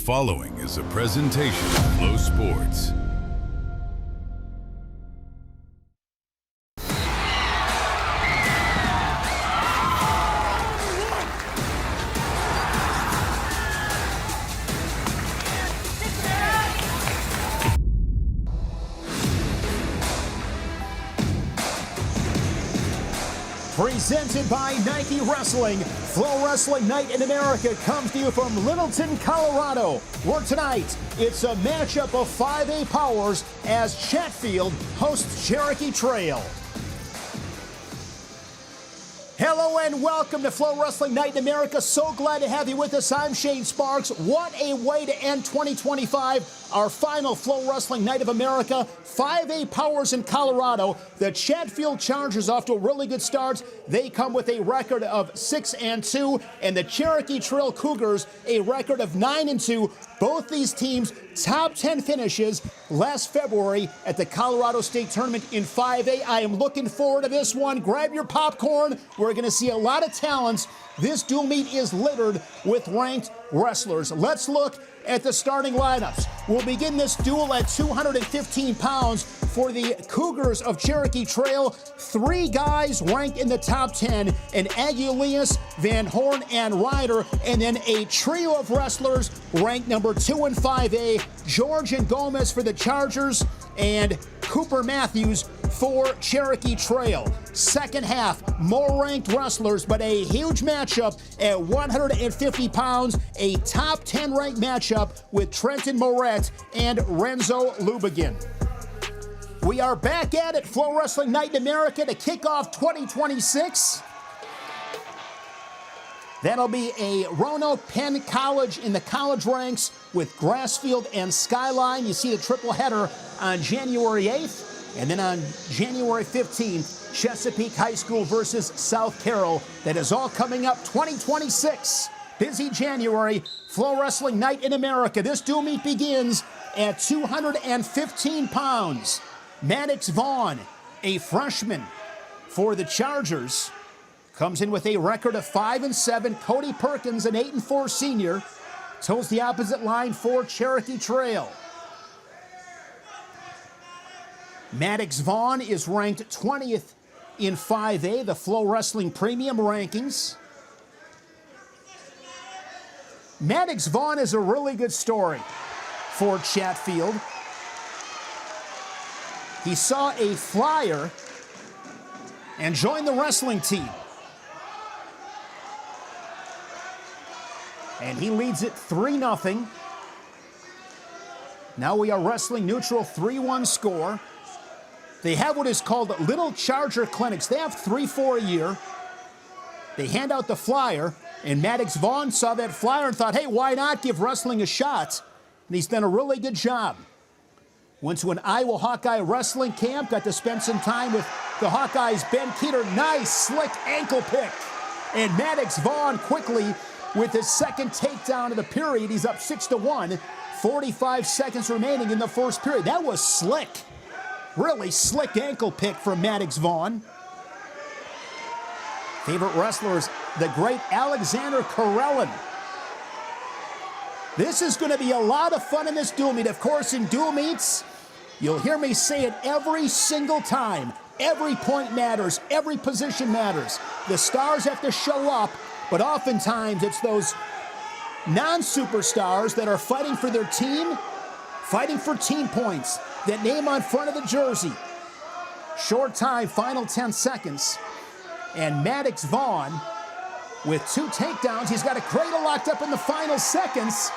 following is a presentation of Flow Sports. Presented by Nike Wrestling, FloWrestling Night in America comes to you from Littleton, Colorado, where tonight it's a matchup of 5A powers as Chatfield hosts Cherokee Trail. Hello and welcome to FloWrestling Night in America. So glad to have you with us. I'm Shane Sparks. What a way to end 2025. Our final FloWrestling Night of America. 5A powers in Colorado. The Chatfield Chargers off to a really good start. They come with a record of 6-2, and the Cherokee Trail Cougars a record of 9-2. Both these teams top 10 finishes last February at the Colorado State Tournament in 5A. I am looking forward to this one. Grab your popcorn. We're going to see a lot of talents. This dual meet is littered with ranked wrestlers. Let's look at the starting lineups. We'll begin this duel at 215 pounds for the Cougars of Cherokee Trail. 3 guys ranked in the top 10, and Aguilius, Van Horn, and Ryder, and then a trio of wrestlers ranked number 2 in 5A, George and Gomez for the Chargers, and Cooper Matthews for Cherokee Trail. Second half, more ranked wrestlers, but a huge matchup at 150 pounds, a top 10 ranked matchup with Trenton Moret and Renzo Lubigin. We are back at it, FloWrestling Night in America, to kick off 2026. That'll be a Roanoke Penn College in the college ranks with Grassfield and Skyline. You see the triple header on January 8th. And then on January 15th, Chesapeake High School versus South Carroll. That is all coming up 2026. Busy January, FloWrestling Night in America. This dual meet begins at 215 pounds. Maddox Vaughn, a freshman for the Chargers, comes in with a record of 5-7. Cody Perkins, an 8-4 senior, toes the opposite line for Cherokee Trail. Maddox Vaughn is ranked 20th in 5A, the FloWrestling Premium rankings. Maddox Vaughn is a really good story for Chatfield. He saw a flyer and joined the wrestling team. And he leads it 3-0. Now we are wrestling neutral, 3-1 score. They have what is called Little Charger Clinics. They have 3-4 a year. They hand out the flyer, and Maddox Vaughn saw that flyer and thought, hey, why not give wrestling a shot? And he's done a really good job. Went to an Iowa Hawkeye wrestling camp, got to spend some time with the Hawkeyes' Ben Keeter. Nice, slick ankle pick. And Maddox Vaughn quickly with his second takedown of the period. He's up 6-1, 45 seconds remaining in the first period. That was slick. Really slick ankle pick from Maddox Vaughn. Favorite wrestlers, the great Alexander Karelin. This is going to be a lot of fun in this dual meet. Of course, in dual meets, you'll hear me say it every single time. Every point matters. Every position matters. The stars have to show up, but oftentimes it's those non-superstars that are fighting for their team, fighting for team points, that name on front of the jersey. Short time, final 10 seconds. And Maddox Vaughn with 2 takedowns. He's got a cradle locked up in the final seconds.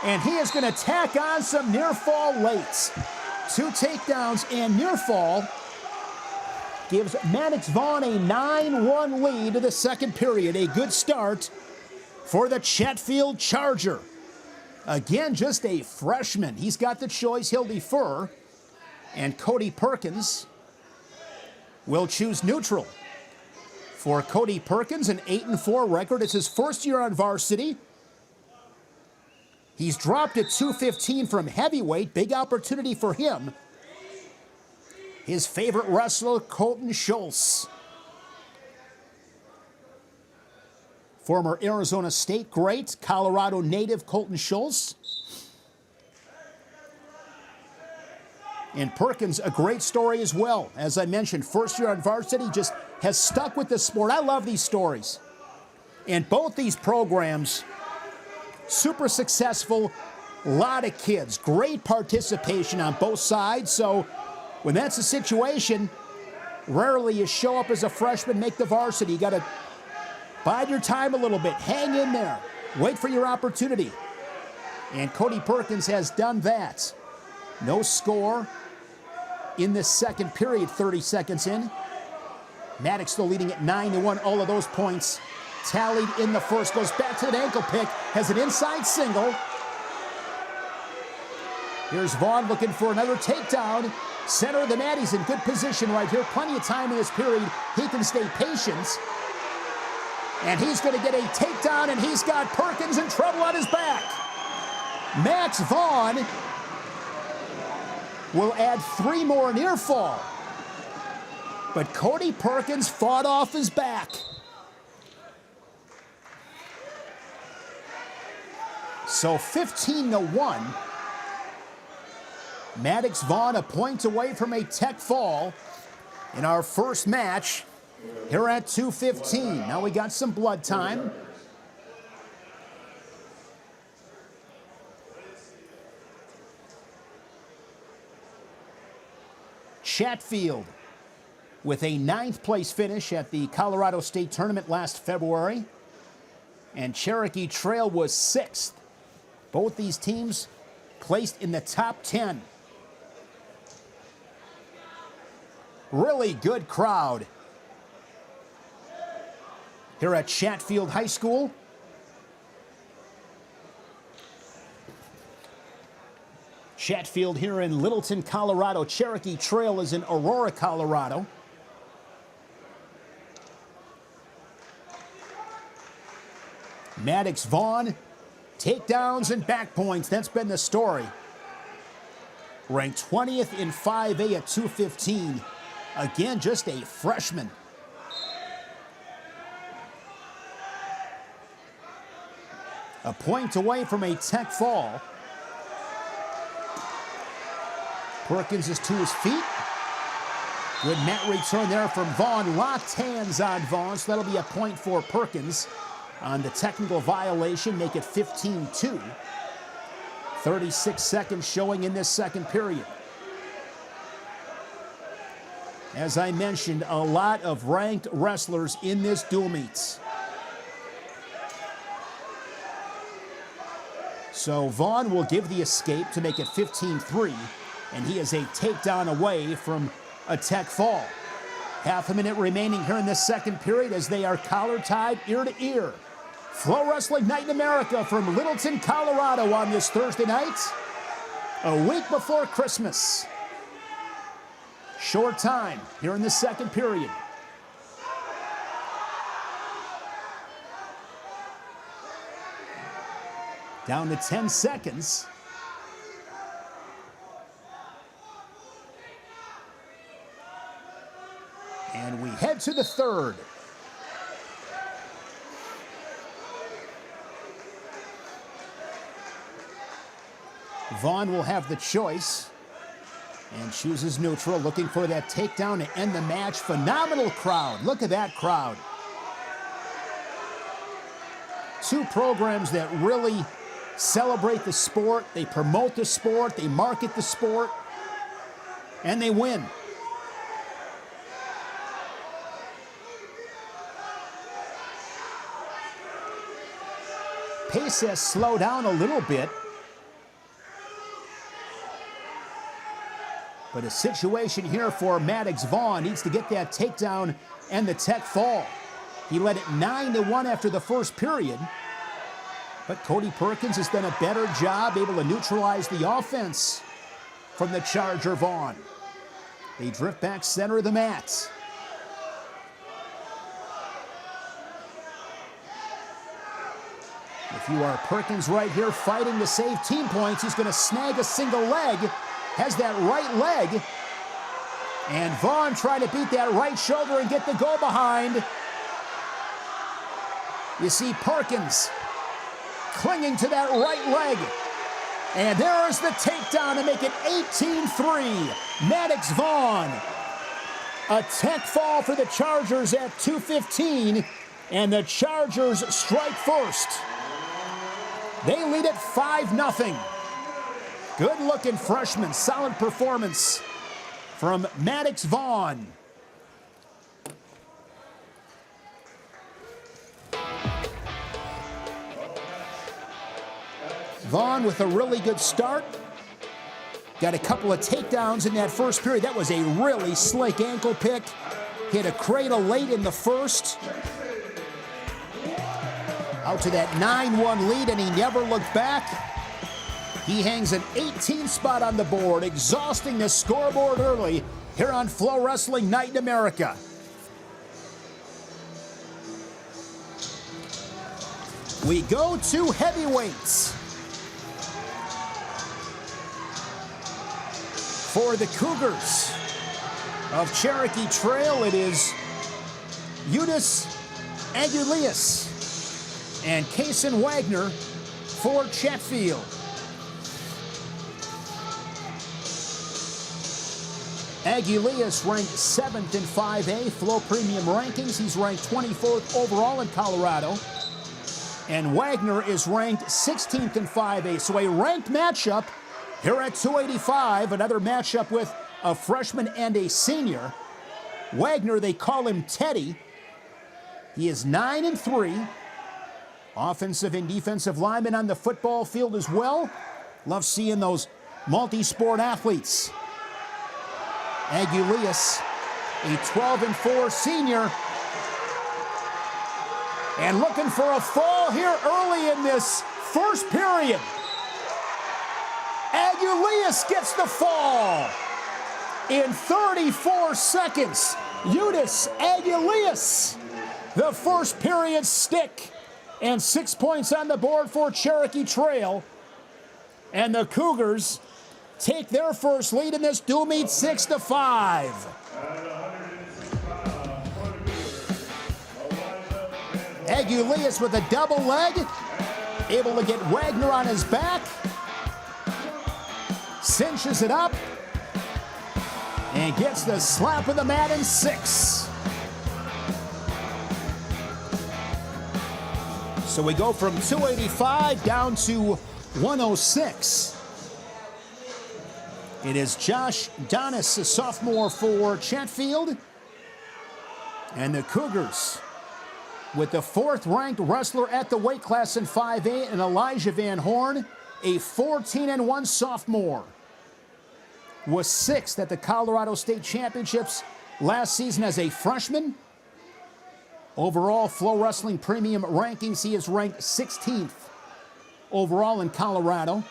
And he is going to tack on some near fall late. 2 takedowns and near fall gives Maddox Vaughn a 9-1 lead to the second period. A good start for the Chatfield Charger. Again, just a freshman. He's got the choice. He'll defer. And Cody Perkins will choose neutral. For Cody Perkins, an 8-4 record. It's his first year on varsity. He's dropped at 215 from heavyweight. Big opportunity for him. His favorite wrestler, Colton Schultz. Former Arizona State great, Colorado native Colton Schultz. And Perkins, a great story as well. As I mentioned, first year on varsity, just has stuck with the sport. I love these stories. And both these programs, super successful, a lot of kids, great participation on both sides. So when that's the situation, rarely you show up as a freshman, make the varsity. You got to bide your time a little bit, hang in there, wait for your opportunity. And Cody Perkins has done that. No score in the second period, 30 seconds in. Maddox still leading at 9-1. All of those points tallied in the first. Goes back to an ankle pick, has an inside single. Here's Vaughn looking for another takedown. Center of the mat, he's in good position right here. Plenty of time in this period. He can stay patient. And he's going to get a takedown, and he's got Perkins in trouble on his back. Max Vaughn will add 3 more near fall. But Cody Perkins fought off his back. So 15-1. Maddox Vaughn a point away from a tech fall in our first match here at 2:15. Now we got some blood time. Chatfield with a 9th place finish at the Colorado State Tournament last February. And Cherokee Trail was 6th. Both these teams placed in the top 10. Really good crowd here at Chatfield High School. Chatfield here in Littleton, Colorado. Cherokee Trail is in Aurora, Colorado. Maddox Vaughn, takedowns and back points. That's been the story. Ranked 20th in 5A at 2:15. Again, just a freshman. A point away from a tech fall. Perkins is to his feet. Good mat return there from Vaughn. Locked hands on Vaughn, so that'll be a point for Perkins on the technical violation, make it 15-2. 36 seconds showing in this second period. As I mentioned, a lot of ranked wrestlers in this dual meets. So Vaughn will give the escape to make it 15-3, and he is a takedown away from a tech fall. Half a minute remaining here in this second period as they are collar tied ear to ear. FloWrestling Night in America from Littleton, Colorado on this Thursday night, a week before Christmas. Short time here in the second period. Down to 10 seconds. And we head to the third. Vaughn will have the choice and chooses neutral, looking for that takedown to end the match. Phenomenal crowd. Look at that crowd. Two programs that really celebrate the sport. They promote the sport. They market the sport. And they win. Pace has slowed down a little bit. But a situation here for Maddox Vaughn. Needs to get that takedown and the tech fall. He led it 9-1 after the first period. But Cody Perkins has done a better job, able to neutralize the offense from the Charger Vaughn. They drift back center of the mat. If you are Perkins right here fighting to save team points, he's going to snag a single leg. Has that right leg. And Vaughn trying to beat that right shoulder and get the go behind. You see Perkins clinging to that right leg. And there is the takedown to make it 18-3. Maddox Vaughn. A tech fall for the Chargers at 2:15. And the Chargers strike first. They lead it 5-0. Good-looking freshman. Solid performance from Maddox Vaughn. Vaughn with a really good start. Got a couple of takedowns in that first period. That was a really slick ankle pick. Hit a cradle late in the first. Out to that 9-1 lead, and he never looked back. He hangs an 18th spot on the board, exhausting the scoreboard early here on FloWrestling Night in America. We go to heavyweights. For the Cougars of Cherokee Trail, it is Eudes Aguilius and Kason Wagner for Chatfield. Aguilius ranked 7th in 5A Flow Premium rankings. He's ranked 24th overall in Colorado. And Wagner is ranked 16th in 5A. So a ranked matchup here at 285, another matchup with a freshman and a senior. Wagner, they call him Teddy. He is 9-3. Offensive and defensive linemen on the football field as well. Love seeing those multi-sport athletes. Aguilius, a 12-4 senior. And looking for a fall here early in this first period. Aguilius gets the fall in 34 seconds. Eudes Aguilius, the first period stick, and 6 points on the board for Cherokee Trail. And the Cougars take their first lead in this dual meet 6-5. Aguilius with a double leg, able to get Wagner on his back. Cinches it up and gets the slap of the mat in 6. So we go from 285 down to 106. It is Josh Donis, a sophomore for Chatfield. And the Cougars with the 4th-ranked wrestler at the weight class in 5A, and Elijah Van Horn, a 14-1 sophomore. Was 6th at the Colorado State Championships last season as a freshman. Overall, Flow Wrestling Premium rankings, he is ranked 16th overall in Colorado.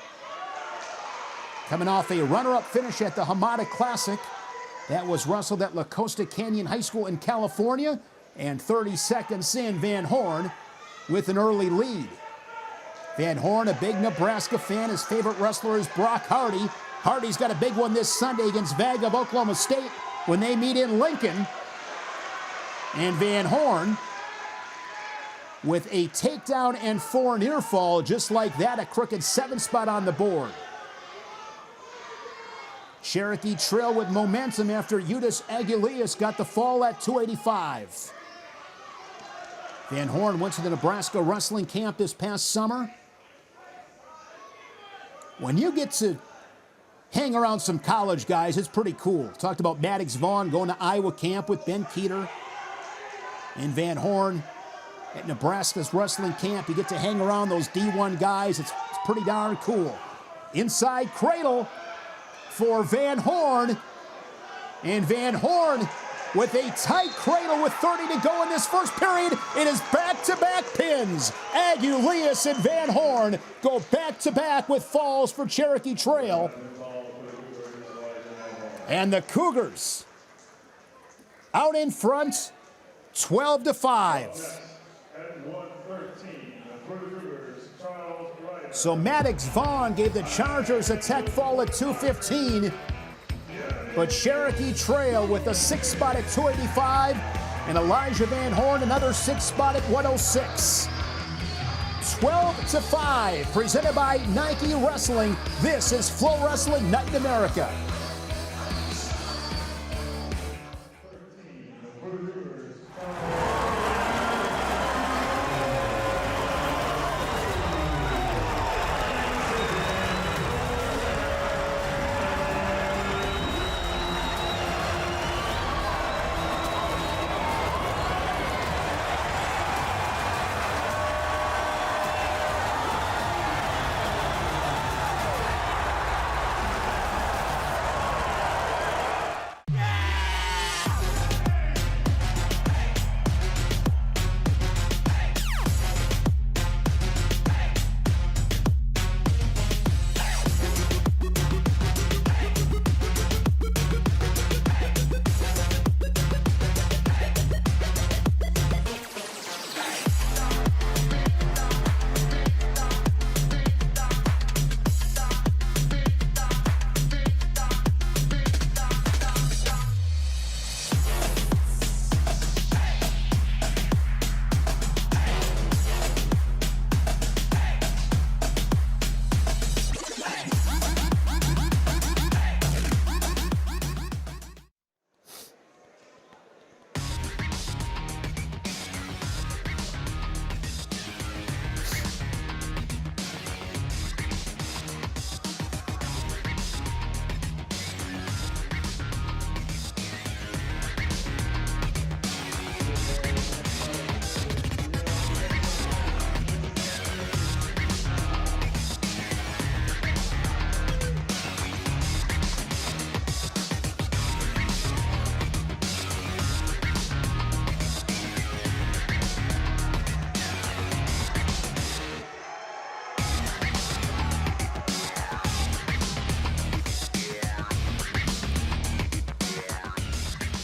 Coming off a runner-up finish at the Hamada Classic. That was wrestled at La Costa Canyon High School in California. And 30 seconds in, Van Horn with an early lead. Van Horn, a big Nebraska fan. His favorite wrestler is Brock Hardy. Hardy's got a big one this Sunday against Vag of Oklahoma State when they meet in Lincoln. And Van Horn with a takedown and 4 near fall, just like that, a crooked 7 spot on the board. Cherokee Trail with momentum after Eudes Aguilius got the fall at 285. Van Horn went to the Nebraska wrestling camp this past summer. When you get to hang around some college guys, it's pretty cool. Talked about Maddox Vaughn going to Iowa camp with Ben Keeter. And Van Horn at Nebraska's wrestling camp. You get to hang around those D1 guys. It's pretty darn cool. Inside cradle for Van Horn. And Van Horn with a tight cradle with 30 to go in this first period. It is back-to-back pins. Aguilius and Van Horn go back-to-back with falls for Cherokee Trail. And the Cougars out in front, 12-5. So Maddox Vaughn gave the Chargers a tech fall at 2:15. But Cherokee Trail with a 6 spot at 285, and Elijah Van Horn another 6 spot at 106. 12-5, presented by Nike Wrestling. This is FloWrestling Night in America.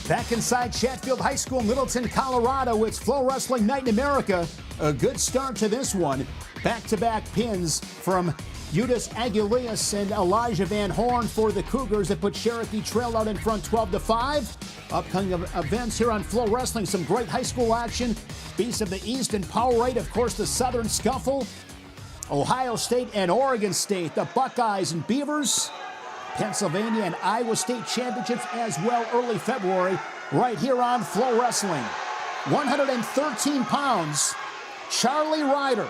Back inside Chatfield High School in Littleton, Colorado, it's FloWrestling Night in America. A good start to this one. Back-to-back pins from Eudes Aguilius and Elijah Van Horn for the Cougars that put Cherokee Trail out in front 12-5. Upcoming events here on FloWrestling, some great high school action. Beasts of the East and Powerade, of course, the Southern Scuffle. Ohio State and Oregon State, the Buckeyes and Beavers. Pennsylvania and Iowa State championships as well early February right here on FloWrestling. 113 pounds, Charlie Ryder,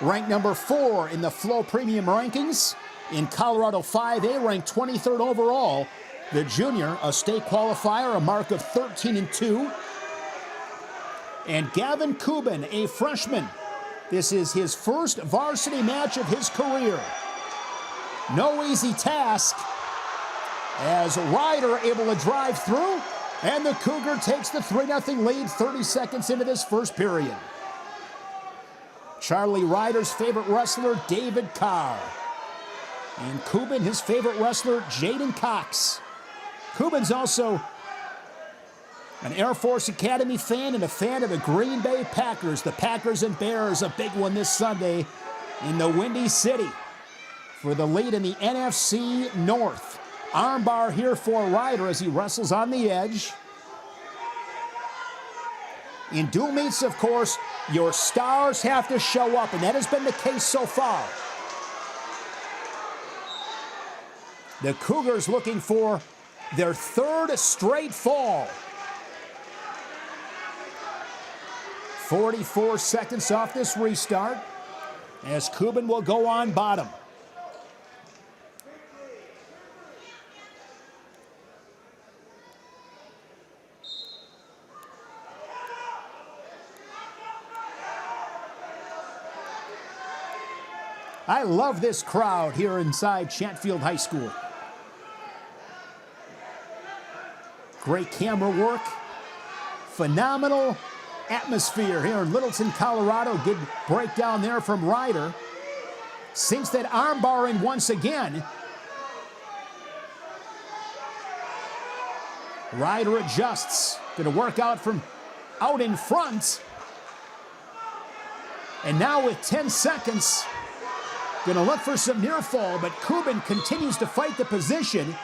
ranked number 4 in the Flow Premium rankings. In Colorado 5A, ranked 23rd overall. The junior, a state qualifier, a mark of 13-2. And Gavin Kubin, a freshman. This is his first varsity match of his career. No easy task as Ryder able to drive through, and the Cougar takes the 3-0 lead 30 seconds into this first period. Charlie Ryder's favorite wrestler, David Carr. And Kubin, his favorite wrestler, Jaden Cox. Kubin's also an Air Force Academy fan and a fan of the Green Bay Packers. The Packers and Bears, a big one this Sunday in the Windy City for the lead in the NFC North. Armbar here for Ryder as he wrestles on the edge. In dual meets, of course, your stars have to show up, and that has been the case so far. The Cougars looking for their 3rd straight fall. 44 seconds off this restart as Kubin will go on bottom. I love this crowd here inside Chatfield High School. Great camera work. Phenomenal atmosphere here in Littleton, Colorado. Good breakdown there from Ryder. Sinks that armbar in once again. Ryder adjusts. Going to work out from out in front. And now with 10 seconds, going to look for some near fall, but Kubin continues to fight the position.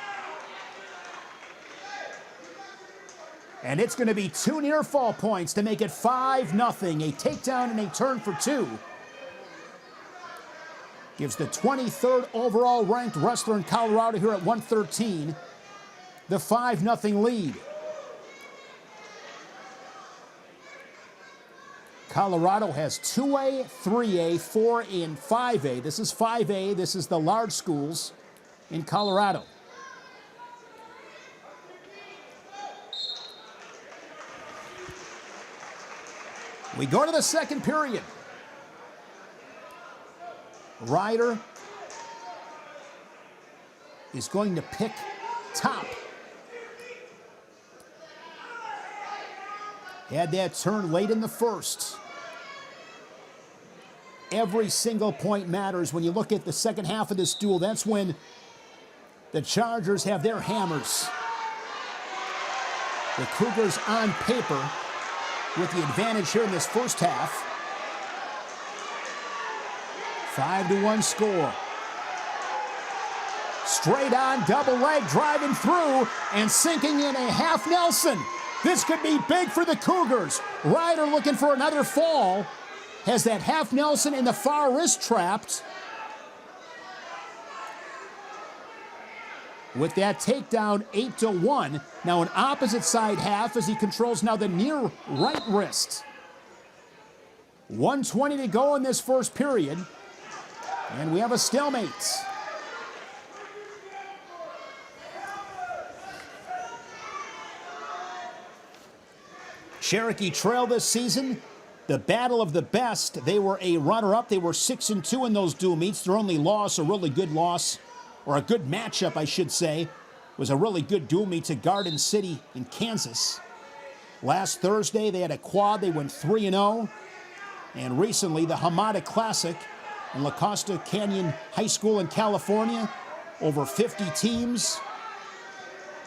And it's going to be 2 near fall points to make it 5-0. A takedown and a turn for 2. gives the 23rd overall ranked wrestler in Colorado here at 113 the 5-0 lead. Colorado has 2A, 3A, 4A, and 5A. This is 5A. This is the large schools in Colorado. We go to the second period. Ryder is going to pick top. Had that turn late in the first. Every single point matters when you look at the second half of this duel. That's when the Chargers have their hammers. The Cougars on paper with the advantage here in this first half. 5-1 score. Straight on, double leg, driving through and sinking in a half Nelson. This could be big for the Cougars. Ryder looking for another fall. Has that half Nelson in the far wrist trapped. With that takedown, 8-1. Now an opposite side half as he controls now the near right wrist. 1:20 to go in this first period. And we have a stalemate. Cherokee Trail this season, the battle of the best. They were a runner-up. They were 6-2 in those dual meets. Their only loss, a really good loss, or a good matchup, I should say, was a really good dual meet to Garden City in Kansas. Last Thursday, they had a quad. They went 3-0. And recently, the Hamada Classic in La Costa Canyon High School in California. Over 50 teams.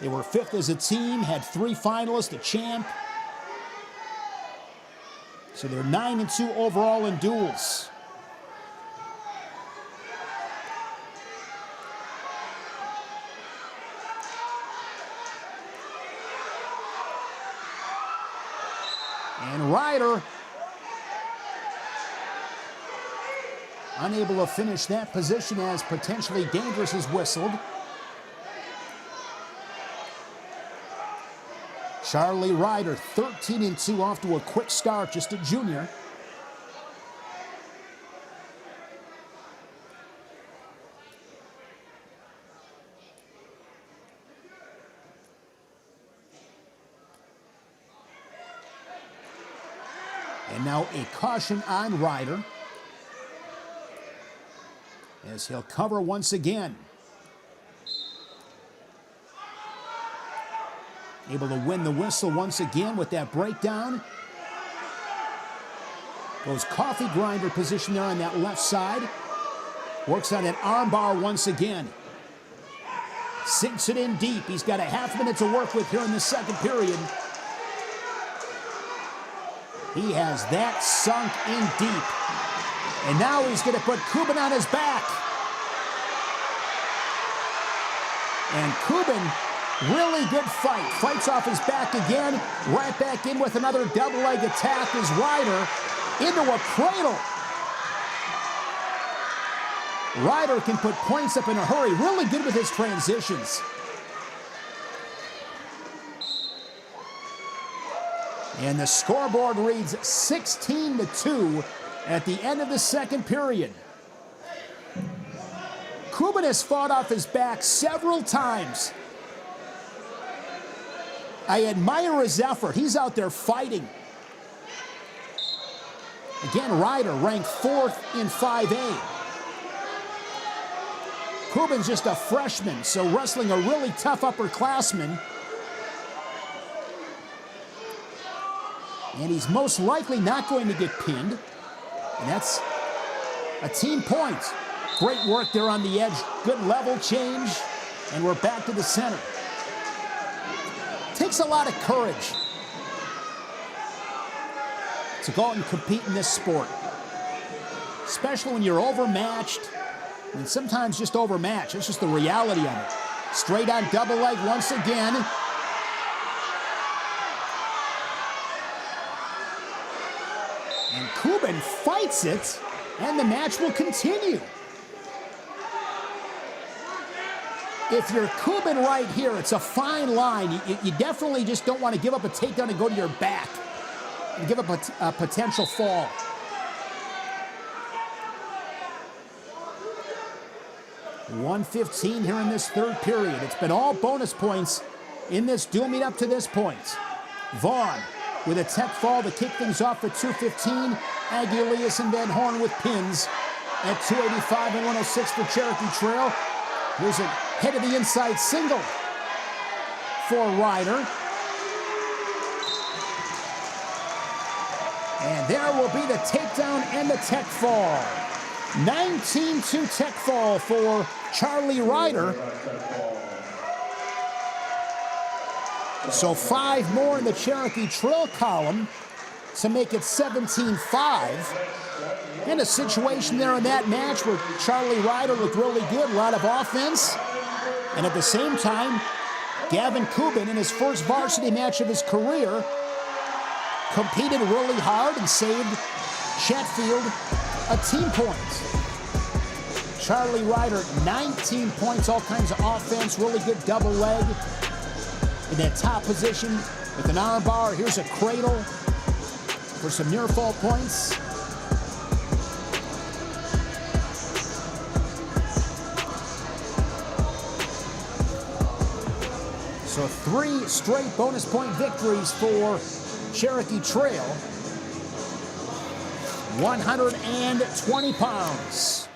They were fifth as a team, had 3 finalists, a champ. So they're 9-2 overall in duels. And Ryder unable to finish that position as potentially dangerous is whistled. Charlie Ryder, 13-2, off to a quick start, just a junior. And now a caution on Ryder, as he'll cover once again. Able to win the whistle once again with that breakdown. Goes coffee grinder position there on that left side. Works on an armbar once again. Sinks it in deep. He's got a half minute to work with here in the second period. He has that sunk in deep. And now he's going to put Kubin on his back. And Kubin, really good fight. Fights off his back again. Right back in with another double leg attack as Ryder into a cradle. Ryder can put points up in a hurry. Really good with his transitions. And the scoreboard reads 16-2 at the end of the second period. Kubin has fought off his back several times. I admire his effort. He's out there fighting. Again, Ryder ranked 4th in 5A. Kubin's just a freshman, so wrestling a really tough upperclassman. And he's most likely not going to get pinned. And that's a team point. Great work there on the edge. Good level change. And we're back to the center. Takes a lot of courage to go out and compete in this sport. Especially when you're overmatched. And sometimes just overmatched. It's just the reality of it. Straight on double leg once again. And Kubin fights it, and the match will continue. If you're Kubin right here, it's a fine line. You definitely just don't want to give up a takedown and go to your back and give up a potential fall. .115 here in this third period. It's been all bonus points in this dual meet up to this point. Vaughn with a tech fall to kick things off at 2:15. Aguilius and Van Horn with pins at 285 and 106 for Cherokee Trail. Here's a head of the inside single for Ryder. And there will be the takedown and the tech fall. 19-2 tech fall for Charlie Ryder. So 5 more in the Cherokee Trail column to make it 17-5. And a situation there in that match where Charlie Ryder looked really good, a lot of offense. And at the same time, Gavin Kubin, in his first varsity match of his career, competed really hard and saved Chatfield a team point. Charlie Ryder, 19 points, all kinds of offense, really good double leg. In that top position with an arm bar, here's a cradle for some near fall points. So 3 straight bonus point victories for Cherokee Trail. 120 pounds.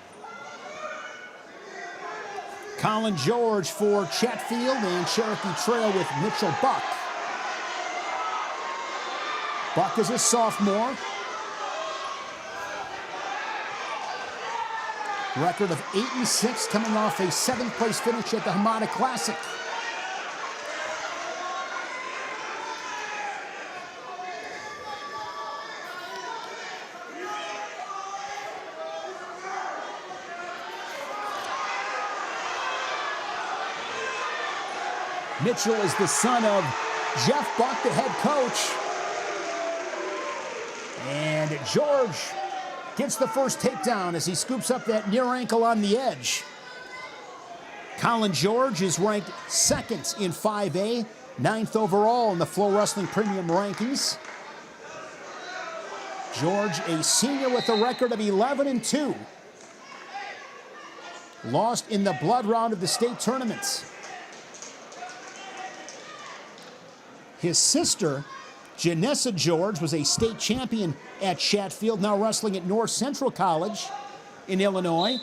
Colin George for Chatfield and Cherokee Trail with Mitchell Buck. Buck is a sophomore. Record of 8-6 coming off a 7th place finish at the Hamada Classic. Mitchell is the son of Jeff Buck, the head coach. And George gets the first takedown as he scoops up that near ankle on the edge. Colin George is ranked 2nd in 5A, 9th overall in the FloWrestling Premium rankings. George, a senior with a record of 11-2. Lost in the blood round of the state tournaments. His sister, Janessa George, was a state champion at Chatfield, now wrestling at North Central College in Illinois.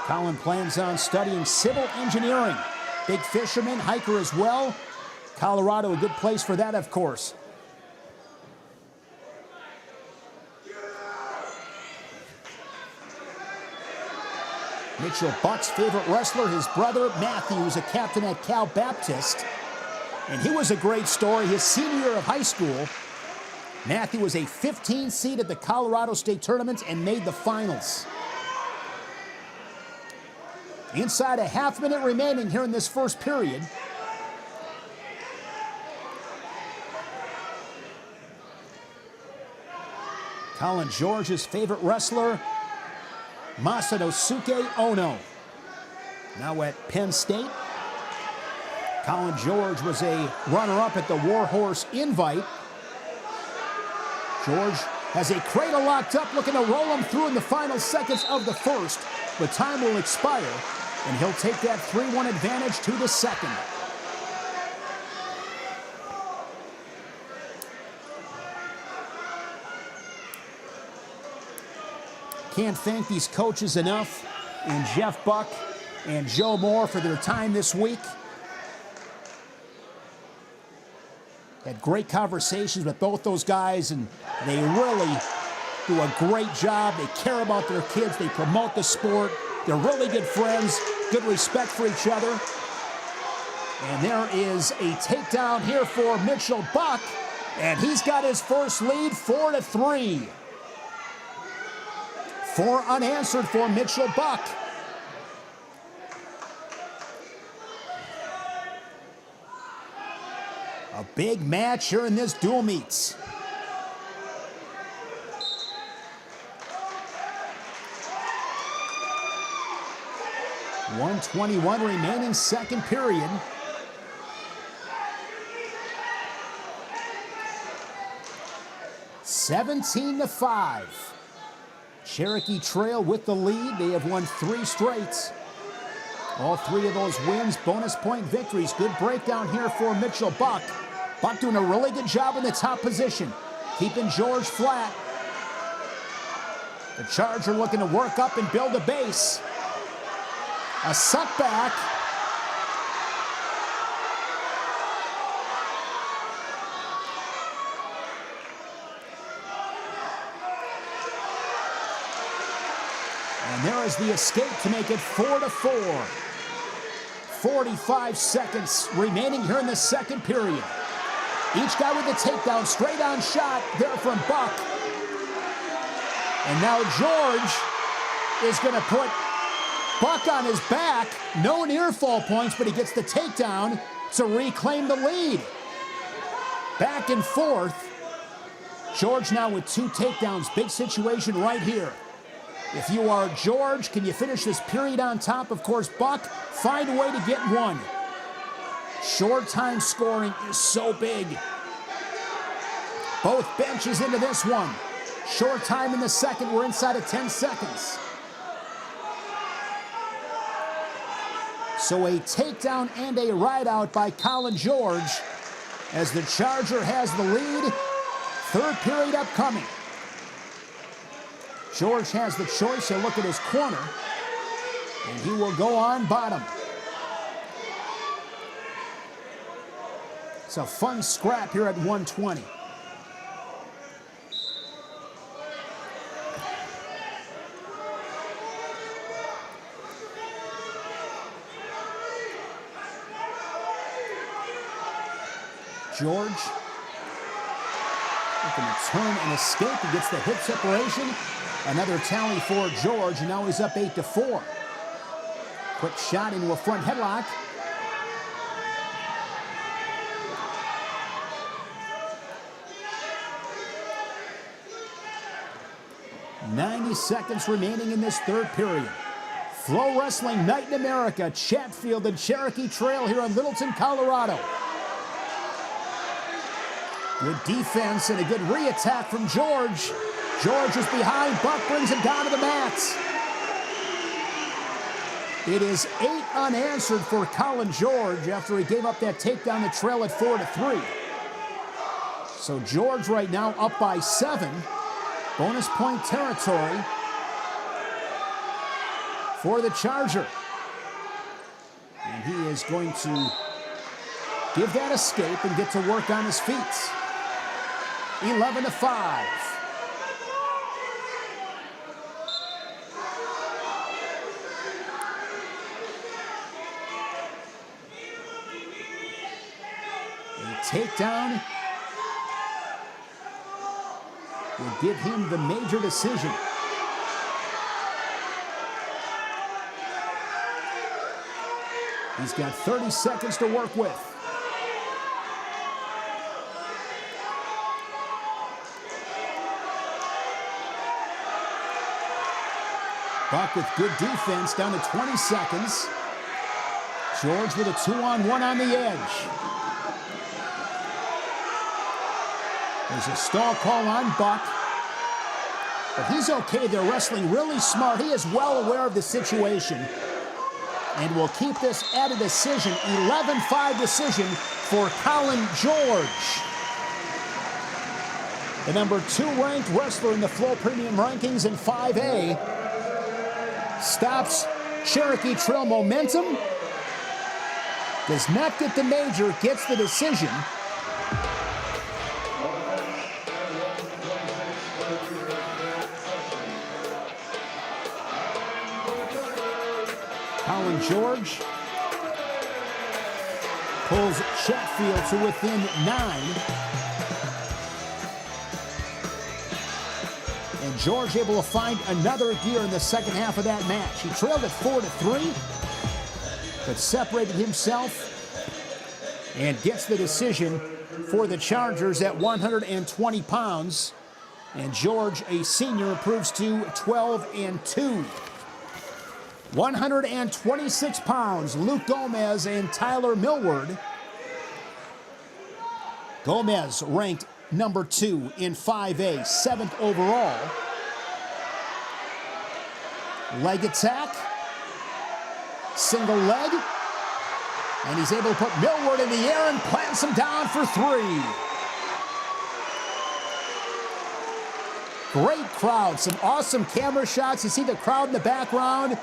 Colin plans on studying civil engineering. Big fisherman, hiker as well. Colorado, a good place for that, of course. Mitchell Buck's favorite wrestler, his brother Matthew, was a captain at Cal Baptist. And he was a great story. His senior year of high school, Matthew was a 15 seed at the Colorado State Tournament and made the finals. Inside a half minute remaining here in this first period. Colin George's favorite wrestler, Masanosuke Ono, now at Penn State. Colin George was a runner-up at the Warhorse Invite. George has a cradle locked up, looking to roll him through in the final seconds of the first. But time will expire, and he'll take that 3-1 advantage to the second. Can't thank these coaches enough, and Jeff Buck and Joe Moore for their time this week. Had great conversations with both those guys, and they really do a great job. They care about their kids. They promote the sport. They're really good friends, good respect for each other. And there is a takedown here for Mitchell Buck, and he's got his first lead, 4-3. 4 unanswered for Mitchell Buck. A big match here in this dual meets. 1:21 remaining, second period. (17-5). Cherokee Trail with the lead. They have won 3 straight. All 3 of those wins, bonus point victories. Good breakdown here for Mitchell Buck. Buck doing a really good job in the top position, keeping George flat. The Charger looking to work up and build a base. A suck back. And there is the escape to make it 4-4. 45 seconds remaining here in the second period. Each guy with a takedown, straight on shot there from Buck. And now George is going to put Buck on his back. No near fall points, but he gets the takedown to reclaim the lead. Back and forth. George now with 2 takedowns. Big situation right here. If you are George, can you finish this period on top? Of course, Buck, find a way to get one. Short time scoring is so big. Both benches into this one. Short time in the second. We're inside of 10 seconds. So a takedown and a rideout by Colin George as the Charger has the lead. Third period upcoming. George has the choice to look at his corner, and he will go on bottom. It's a fun scrap here at 120. George looking to turn and escape. He gets the hip separation. Another tally for George, and now he's up 8-4. Quick shot into a front headlock. .90 seconds remaining in this third period. FloWrestling Night in America, Chatfield and Cherokee Trail here in Littleton, Colorado. Good defense and a good re-attack from George. George is behind. Buck brings him down to the mats. It is 8 unanswered for Colin George after he gave up that takedown the trail at 4-3. So George right now up by 7. Bonus point territory for the Charger. And he is going to give that escape and get to work on his feet. 11-5. Takedown will give him the major decision. He's got 30 seconds to work with. Buck with good defense down to 20 seconds. George with a 2-on-1 on the edge. There's a stall call on Buck. But he's okay. They're wrestling really smart. He is well aware of the situation. And will keep this at a decision. 11-5 decision for Colin George. The number 2 ranked wrestler in the Flow Premium rankings in 5A. Stops Cherokee Trail momentum. Does not get the major, gets the decision. Colin George pulls Chatfield to within 9. And George able to find another gear in the second half of that match. He trailed at 4-3, but separated himself and gets the decision for the Chargers at 120 pounds. And George, a senior, improves to 12-2. 126 pounds, Luke Gomez and Tyler Millward. Gomez ranked number 2 in 5A, 7th overall. Leg attack, single leg, and he's able to put Millward in the air and plants him down for 3. Great crowd, some awesome camera shots. You see the crowd in the background.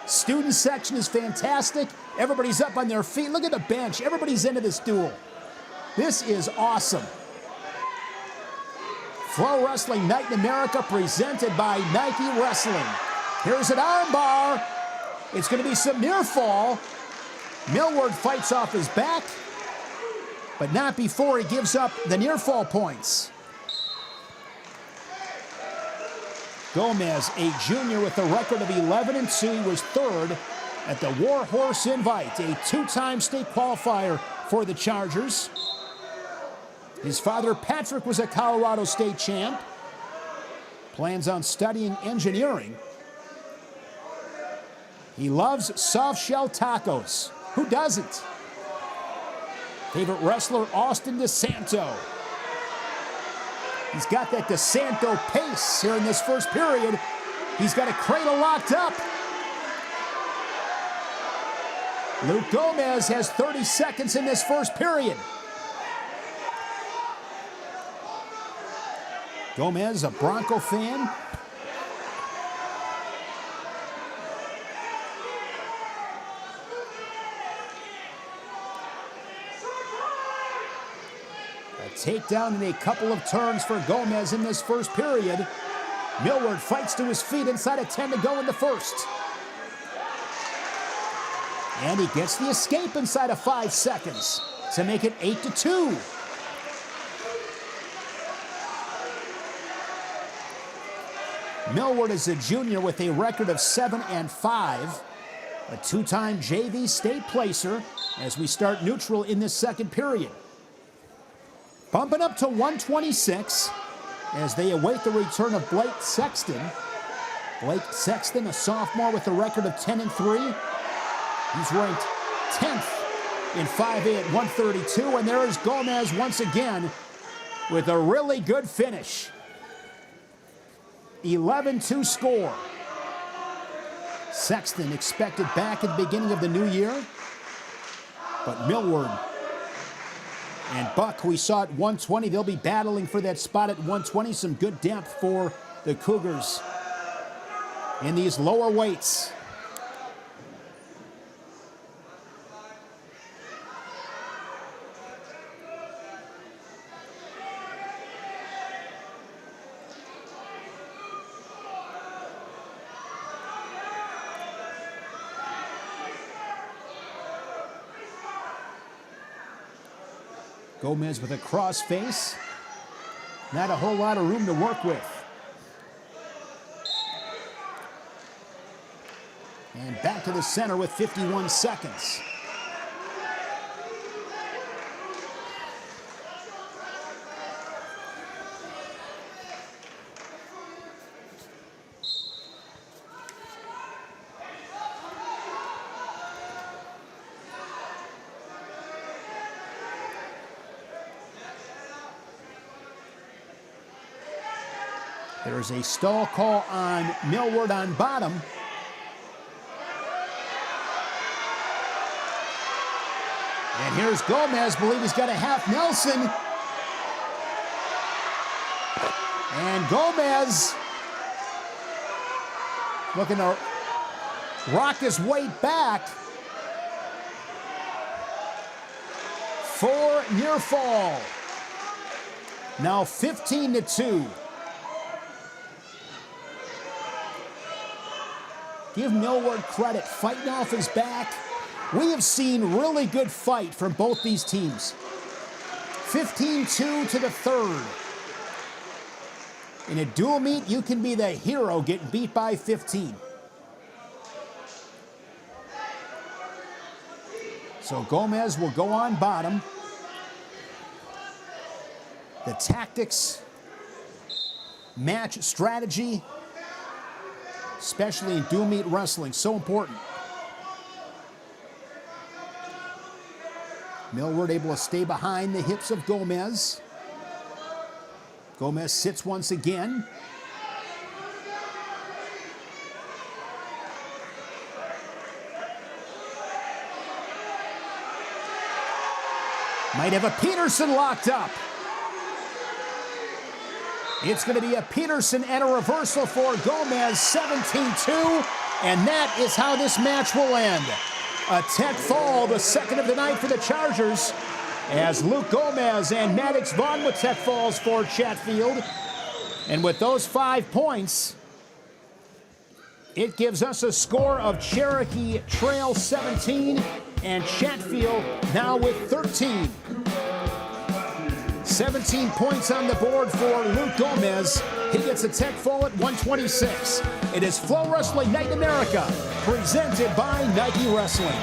Student section is fantastic. Everybody's up on their feet. Look at the bench. Everybody's into this duel. This is awesome. FloWrestling Night in America presented by Nike Wrestling. Here's an armbar. It's going to be some near fall. Millward fights off his back, but not before he gives up the near fall points. Gomez, a junior with a record of 11-2, was 3rd at the War Horse Invite, a 2-time state qualifier for the Chargers. His father, Patrick, was a Colorado State champ. Plans on studying engineering. He loves soft-shell tacos. Who doesn't? Favorite wrestler, Austin DeSanto. He's got that DeSanto pace here in this first period. He's got a cradle locked up. Luke Gomez has 30 seconds in this first period. Gomez, a Bronco fan. Takedown in a couple of turns for Gomez in this first period. Millward fights to his feet inside of 10 to go in the first. And he gets the escape inside of 5 seconds to make it 8-2. Millward is a junior with a record of 7-5, a 2-time JV state placer as we start neutral in this second period. Bumping up to 126 as they await the return of Blake Sexton. Blake Sexton, a sophomore with a record of 10-3. He's ranked 10th in 5A at 132. And there is Gomez once again with a really good finish. 11-2 score. Sexton expected back at the beginning of the new year. But Millward and Buck, we saw at 120, they'll be battling for that spot at 120. Some good depth for the Cougars in these lower weights. Gomez with a cross face. Not a whole lot of room to work with. And back to the center with 51 seconds. There's a stall call on Millward on bottom. And here's Gomez, believe he's got a half Nelson. And Gomez looking to rock his weight back for near fall. Now 15-2. Give Millward credit, fighting off his back. We have seen really good fight from both these teams. 15-2 to the third. In a dual meet, you can be the hero getting beat by 15. So Gomez will go on bottom. The tactics, match strategy, especially in dual meet wrestling. So important. Millward able to stay behind the hips of Gomez. Gomez sits once again. Might have a Peterson locked up. It's going to be a Peterson and a reversal for Gomez, 17-2, and that is how this match will end. A tech fall, the second of the night for the Chargers, as Luke Gomez and Maddox Vaughn with tech falls for Chatfield. And with those 5 points, it gives us a score of Cherokee Trail 17 and Chatfield now with 13. 17 points on the board for Luke Gomez. He gets a tech fall at 126. It is FloWrestling Night in America, presented by Nike Wrestling.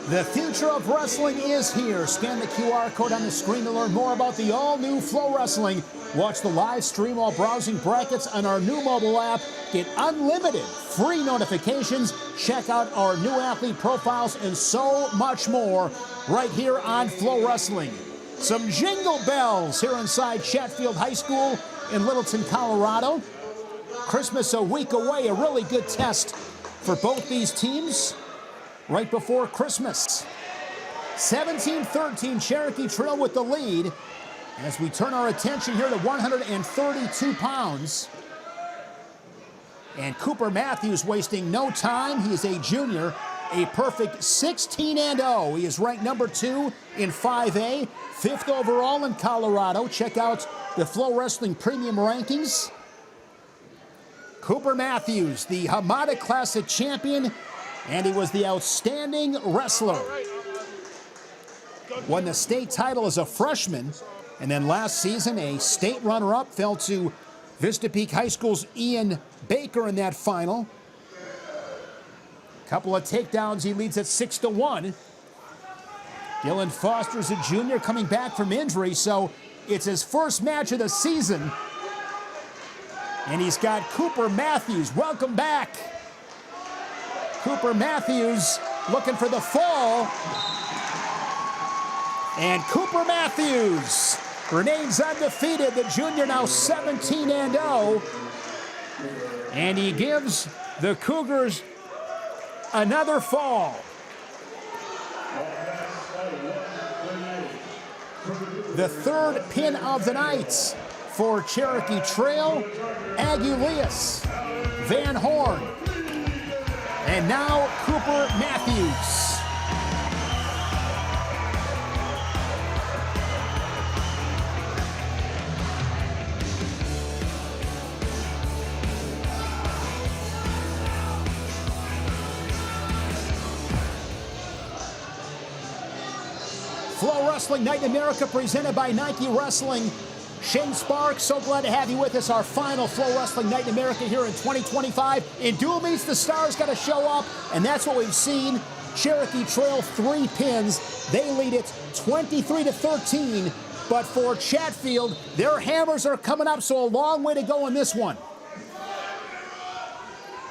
The future of wrestling is here. Scan the QR code on the screen to learn more about the all-new Flow Wrestling. Watch the live stream while browsing brackets on our new mobile app. Get unlimited free notifications. Check out our new athlete profiles and so much more right here on Flow Wrestling. Some jingle bells here inside Chatfield High School in Littleton, Colorado. Christmas a week away, a really good test for both these teams right before Christmas. 17-13, Cherokee Trail with the lead as we turn our attention here to 132 pounds. And Cooper Matthews wasting no time. He is a junior, a perfect 16-0. He is ranked number 2 in 5A, 5th overall in Colorado. Check out the Flow Wrestling Premium Rankings. Cooper Matthews, the Hamada Classic champion, and he was the outstanding wrestler. Won the state title as a freshman, and then last season a state runner-up, fell to Vista Peak High School's Ian Baker in that final. Couple of takedowns, he leads at 6-1. Dylan Foster's a junior coming back from injury, so it's his first match of the season. And he's got Cooper Matthews. Welcome back. Cooper Matthews looking for the fall. And Cooper Matthews remains undefeated. The junior now 17-0. And he gives the Cougars another fall. The third pin of the night for Cherokee Trail, Aguilius, Van Horn, and now Cooper Matthews. Flow Wrestling Night in America presented by Nike Wrestling. Shane Sparks, so glad to have you with us. Our final Flow Wrestling Night in America here in 2025. In Dual Meets, the stars got to show up, and that's what we've seen Cherokee Trail 3 pins. They lead it 23-13. But for Chatfield, their hammers are coming up, so a long way to go in this one.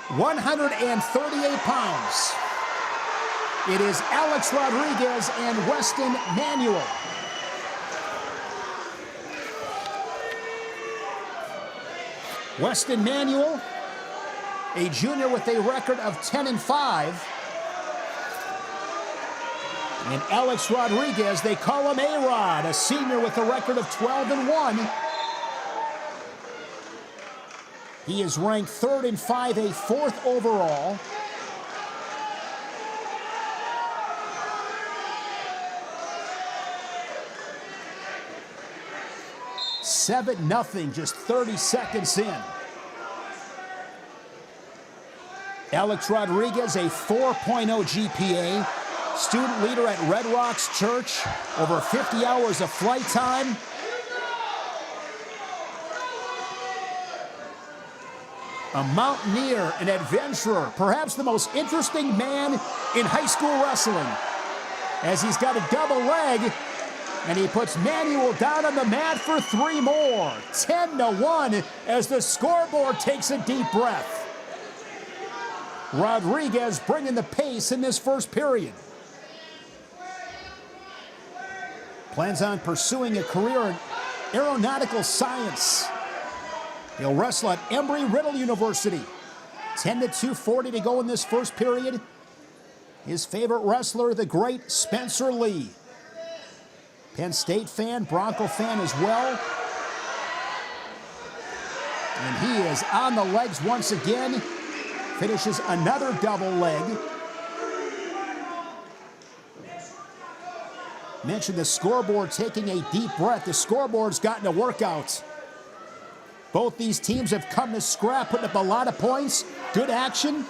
138 pounds. It is Alex Rodriguez and Weston Manuel. Weston Manuel, a junior with a record of 10-5. And Alex Rodriguez, they call him A-Rod, a senior with a record of 12-1. He is ranked 3rd in 5A, 4th overall. $7-0, just 30 seconds in. Alex Rodriguez, a 4.0 GPA, student leader at Red Rocks Church, over 50 hours of flight time. A mountaineer, an adventurer, perhaps the most interesting man in high school wrestling, as he's got a double leg, and he puts Manuel down on the mat for 3 more. 10-1 as the scoreboard takes a deep breath. Rodriguez bringing the pace in this first period. Plans on pursuing a career in aeronautical science. He'll wrestle at Embry-Riddle University. 10-2, 40 to go in this first period. His favorite wrestler, the great Spencer Lee. Penn State fan, Bronco fan as well. And he is on the legs once again. Finishes another double leg. Mentioned the scoreboard taking a deep breath. The scoreboard's gotten a workout. Both these teams have come to scrap, putting up a lot of points. Good action.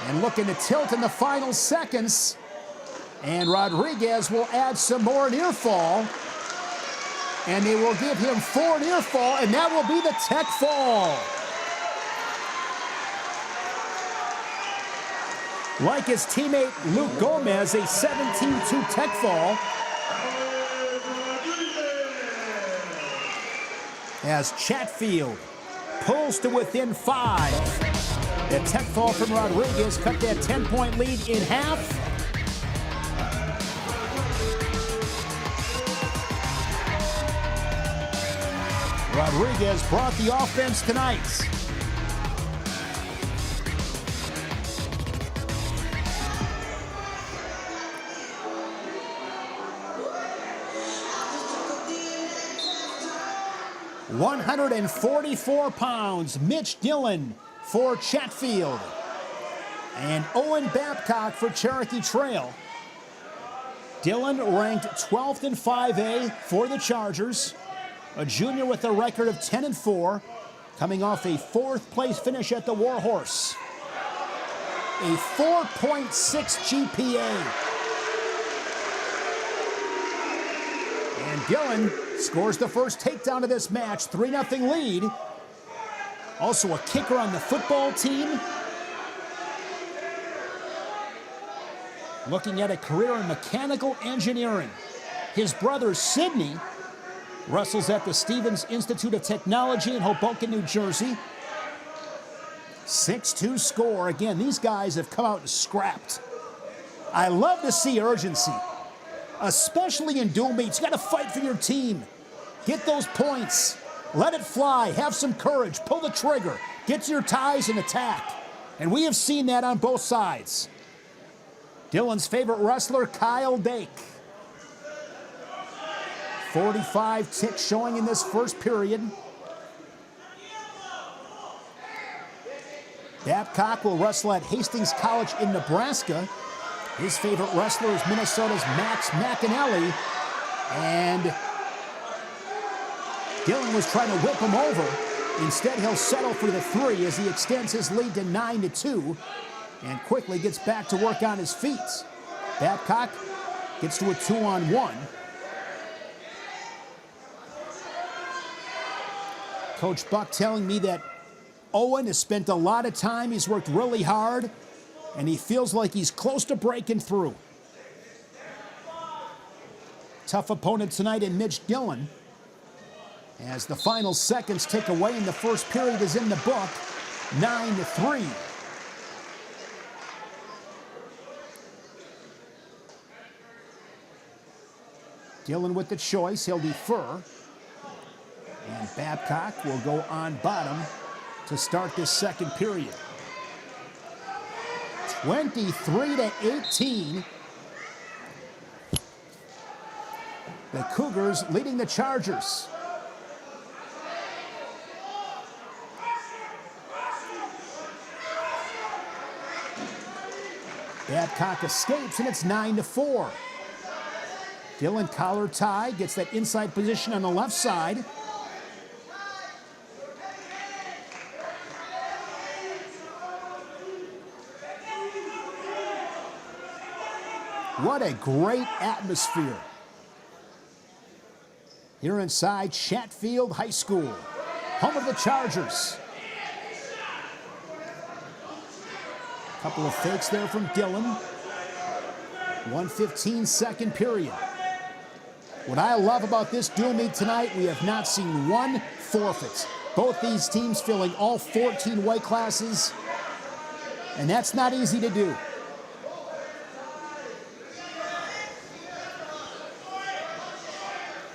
And looking to tilt in the final seconds. And Rodriguez will add some more near fall. And they will give him 4 near fall, and that will be the tech fall. Like his teammate Luke Gomez, a 17-2 tech fall. As Chatfield pulls to within 5. The tech fall from Rodriguez cut that 10-point lead in half. Rodriguez brought the offense tonight. £144, Mitch Dillon for Chatfield. And Owen Babcock for Cherokee Trail. Dillon ranked 12th in 5A for the Chargers. A junior with a record of 10-4, coming off a 4th place finish at the Warhorse. A 4.6 GPA. And Dillon scores the first takedown of this match, 3-0 lead. Also a kicker on the football team. Looking at a career in mechanical engineering. His brother, Sidney, wrestles at the Stevens Institute of Technology in Hoboken, New Jersey. 6-2 score. Again, these guys have come out and scrapped. I love to see urgency, especially in dual meets. You got to fight for your team. Get those points. Let it fly. Have some courage. Pull the trigger. Get to your ties and attack. And we have seen that on both sides. Dillon's favorite wrestler, Kyle Dake. 45 ticks showing in this first period. Babcock will wrestle at Hastings College in Nebraska. His favorite wrestler is Minnesota's Max McAnally. And Dillon was trying to whip him over. Instead, he'll settle for the 3 as he extends his lead to 9-2 and quickly gets back to work on his feet. Babcock gets to a 2-on-1. Coach Buck telling me that Owen has spent a lot of time. He's worked really hard, and he feels like he's close to breaking through. Tough opponent tonight in Mitch Dillon. As the final seconds tick away and the first period is in the book, 9-3. Dillon with the choice, he'll defer. And Babcock will go on bottom to start this second period. 23-18. The Cougars leading the Chargers. Babcock escapes, and it's 9-4. Dillon collar tie, gets that inside position on the left side. What a great atmosphere here inside Chatfield High School, home of the Chargers. Couple of fakes there from Dillon. 1:15 second period. What I love about this dual meet tonight, we have not seen one forfeit. Both these teams filling all 14 weight classes, and that's not easy to do.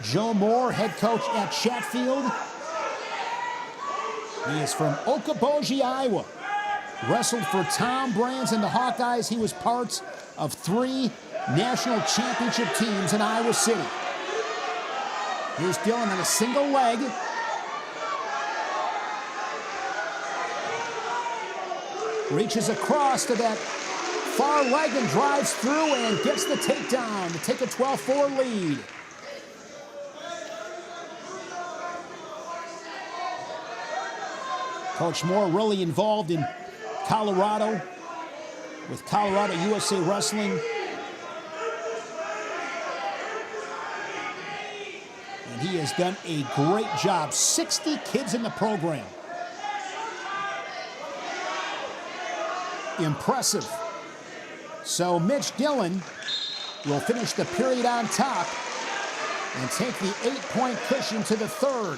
Joe Moore, head coach at Chatfield. He is from Okoboji, Iowa. Wrestled for Tom Brands and the Hawkeyes. He was part of 3 national championship teams in Iowa City. Here's Dillon on a single leg. Reaches across to that far leg and drives through and gets the takedown to take a 12-4 lead. Coach Moore really involved in Colorado with Colorado USA Wrestling. And he has done a great job. 60 kids in the program. Impressive. So Mitch Dillon will finish the period on top and take the 8-point cushion to the third.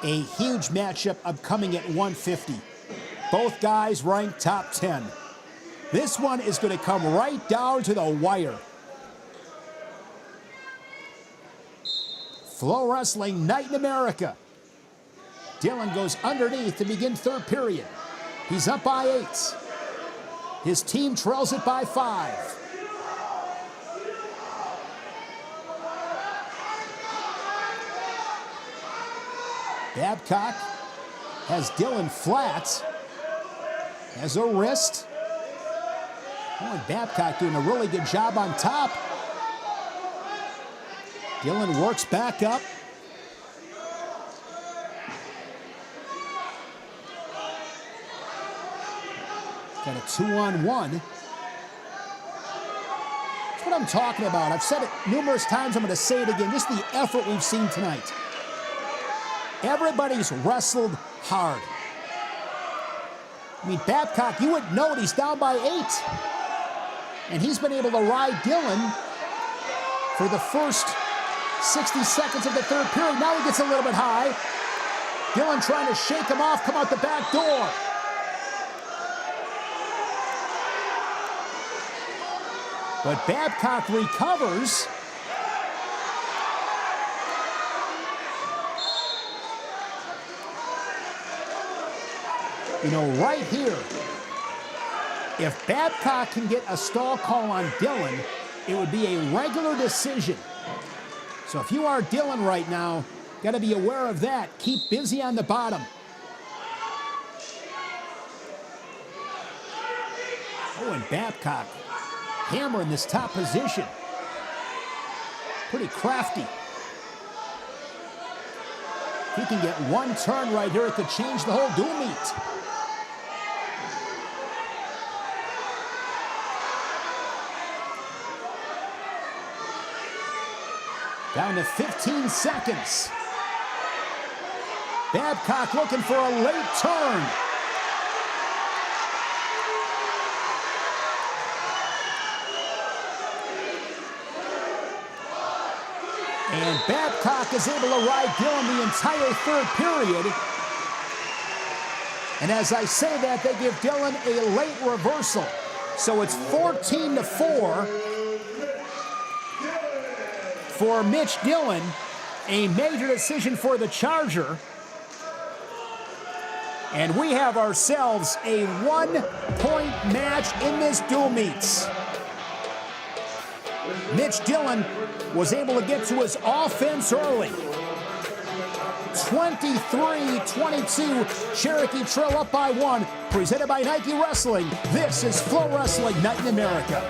A huge matchup upcoming at 150. Both guys ranked top 10. This one is going to come right down to the wire. FloWrestling Night in America. Dillon goes underneath to begin third period. He's up by 8. His team trails it by 5. Babcock has Dillon flat, has a wrist. Oh, and Babcock doing a really good job on top. Dillon works back up. Got a 2-on-1. That's what I'm talking about. I've said it numerous times. I'm going to say it again. Just the effort we've seen tonight. Everybody's wrestled hard. I mean, Babcock, you wouldn't know it. He's down by 8. And he's been able to ride Dillon for the first 60 seconds of the third period. Now he gets a little bit high. Dillon trying to shake him off, come out the back door. But Babcock recovers. You know, right here, if Babcock can get a stall call on Dillon, it would be a regular decision. So if you are Dillon right now, got to be aware of that. Keep busy on the bottom. Oh, and Babcock hammering this top position. Pretty crafty. If he can get one turn right here, it could change the whole dual meet. Down to 15 seconds. Babcock looking for a late turn. And Babcock is able to ride Dillon the entire third period. And as I say that, they give Dillon a late reversal. So it's 14-4 for Mitch Dillon. A major decision for the Charger. And we have ourselves a one-point match in this dual meets. Mitch Dillon was able to get to his offense early. 23-22, Cherokee Trail up by 1. Presented by Nike Wrestling, this is FloWrestling Night in America.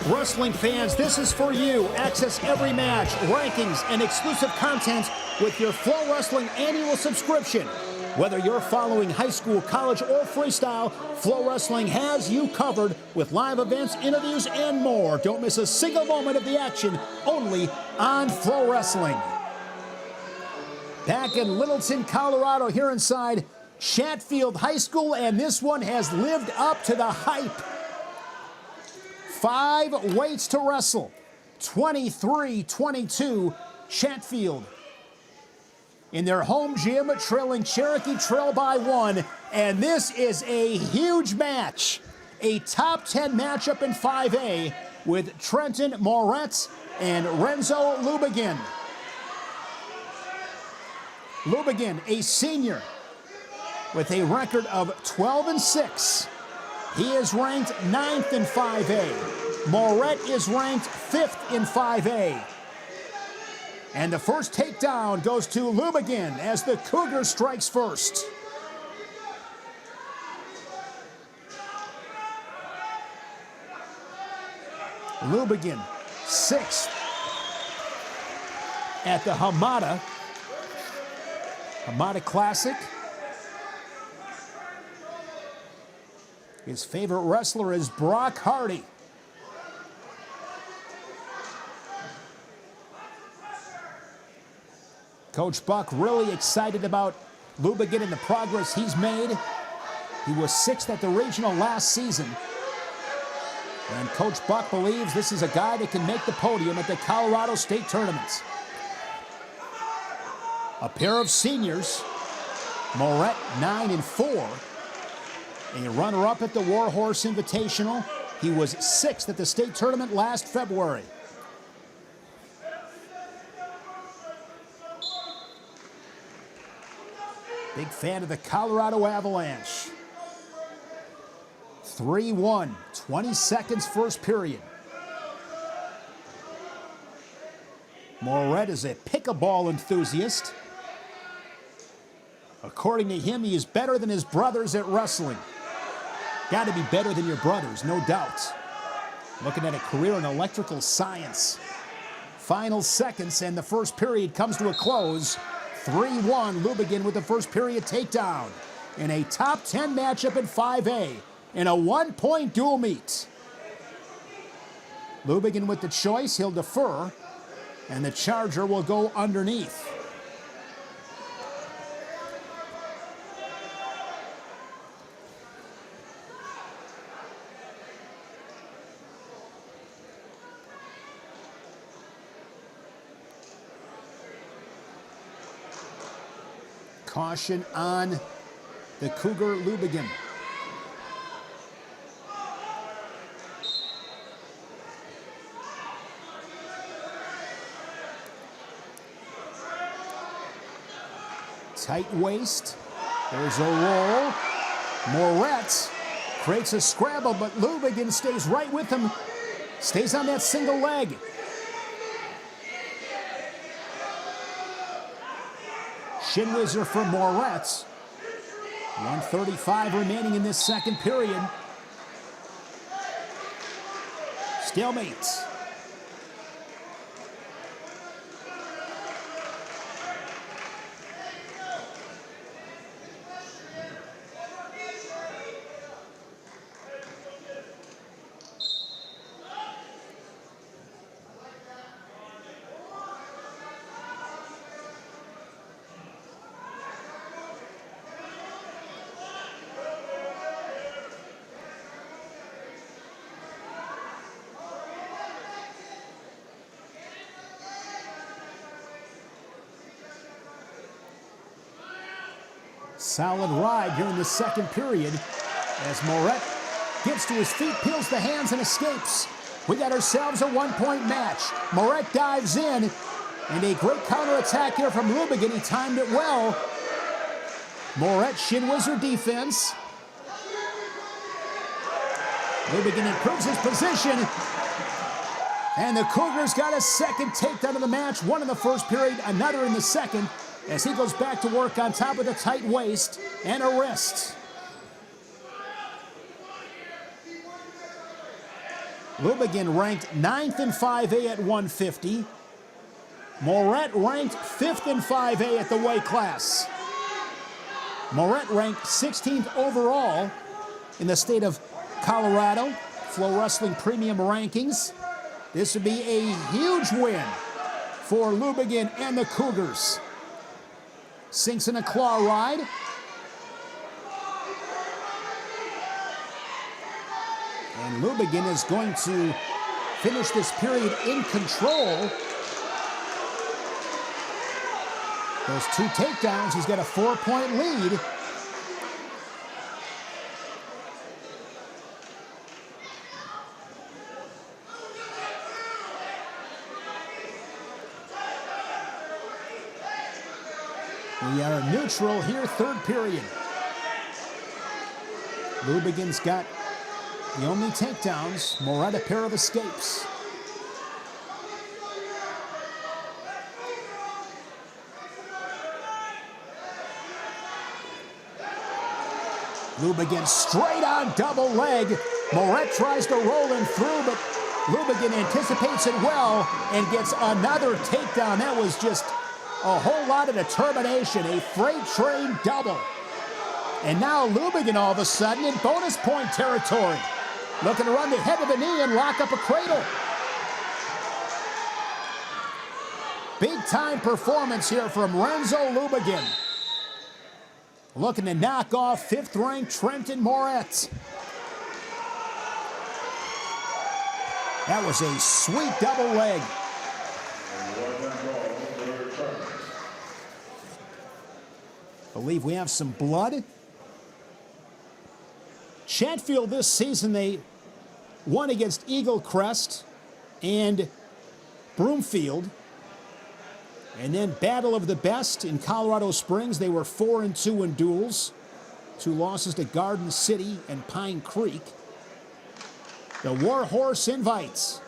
Wrestling fans, this is for you. Access every match, rankings, and exclusive content with your FloWrestling annual subscription. Whether you're following high school, college, or freestyle, FloWrestling has you covered with live events, interviews, and more. Don't miss a single moment of the action, only on FloWrestling. Back in Littleton, Colorado, here inside Chatfield High School, and this one has lived up to the hype. 5 weights to wrestle. 23-22, Chatfield. In their home gym, trailing Cherokee Trail by 1. And this is a huge match. A top 10 matchup in 5A with Trenton Moretz and Renzo Lubigin. Lubigin, a senior, with a record of 12-6. He is ranked 9th in 5A. Moret is ranked 5th in 5A. And the first takedown goes to Lubigin as the Cougar strikes first. Lubigin, 6th at the Hamada Classic. His favorite wrestler is Brock Hardy. Coach Buck really excited about Lubigin and the progress he's made. He was 6th at the regional last season. And Coach Buck believes this is a guy that can make the podium at the Colorado State tournaments. A pair of seniors, Moret 9-4. A runner-up at the Warhorse Invitational. He was 6th at the state tournament last February. Big fan of the Colorado Avalanche. 3-1, 20 seconds first period. Moret is a pickleball enthusiast. According to him, he is better than his brothers at wrestling. Got to be better than your brothers, no doubt. Looking at a career in electrical science. Final seconds, and the first period comes to a close. 3-1, Lubegin with the first period takedown. In a top 10 matchup in 5A. In a one-point dual meet. Lubegin with the choice, he'll defer. And the charger will go underneath. Caution on the Cougar Lubegin. Tight waist. There's a roll. Moret creates a scramble, but Lubegin stays right with him. Stays on that single leg. Shin whizzer for Moret. 1:35 remaining in this second period. Stalemate. Solid ride here in the second period as Moret gets to his feet, peels the hands, and escapes. We got ourselves a one-point match. Moret dives in, and a great counterattack here from Lubegin. He timed it well. Moret shin whizzer defense. Lubegin improves his position. And the Cougars got a second takedown of the match. One in the first period, another in the second, as he goes back to work on top of the tight waist and a wrist. Lubegin ranked 9th in 5A at 150. Moret ranked 5th in 5A at the weight class. Moret ranked 16th overall in the state of Colorado, FloWrestling Premium Rankings. This would be a huge win for Lubegin and the Cougars. Sinks in a claw ride. And Lubegin is going to finish this period in control. Those two takedowns, he's got a 4-point lead. We are neutral here, third period. Lubegin's got the only takedowns. Moret a pair of escapes. Lubegin straight on double leg. Moret tries to roll him through, but Lubegin anticipates it well and gets another takedown. That was just a whole lot of determination, a freight train double. And now Lubegin all of a sudden in bonus point territory. Looking to run the head of the knee and lock up a cradle. Big time performance here from Renzo Lubegin. Looking to knock off 5th ranked Trenton Moret. That was a sweet double leg. Believe we have some blood. Chatfield this season, they won against Eagle Crest and Broomfield. And then Battle of the Best in Colorado Springs. They were 4-2 in duels. 2 losses to Garden City and Pine Creek. The War Horse invites.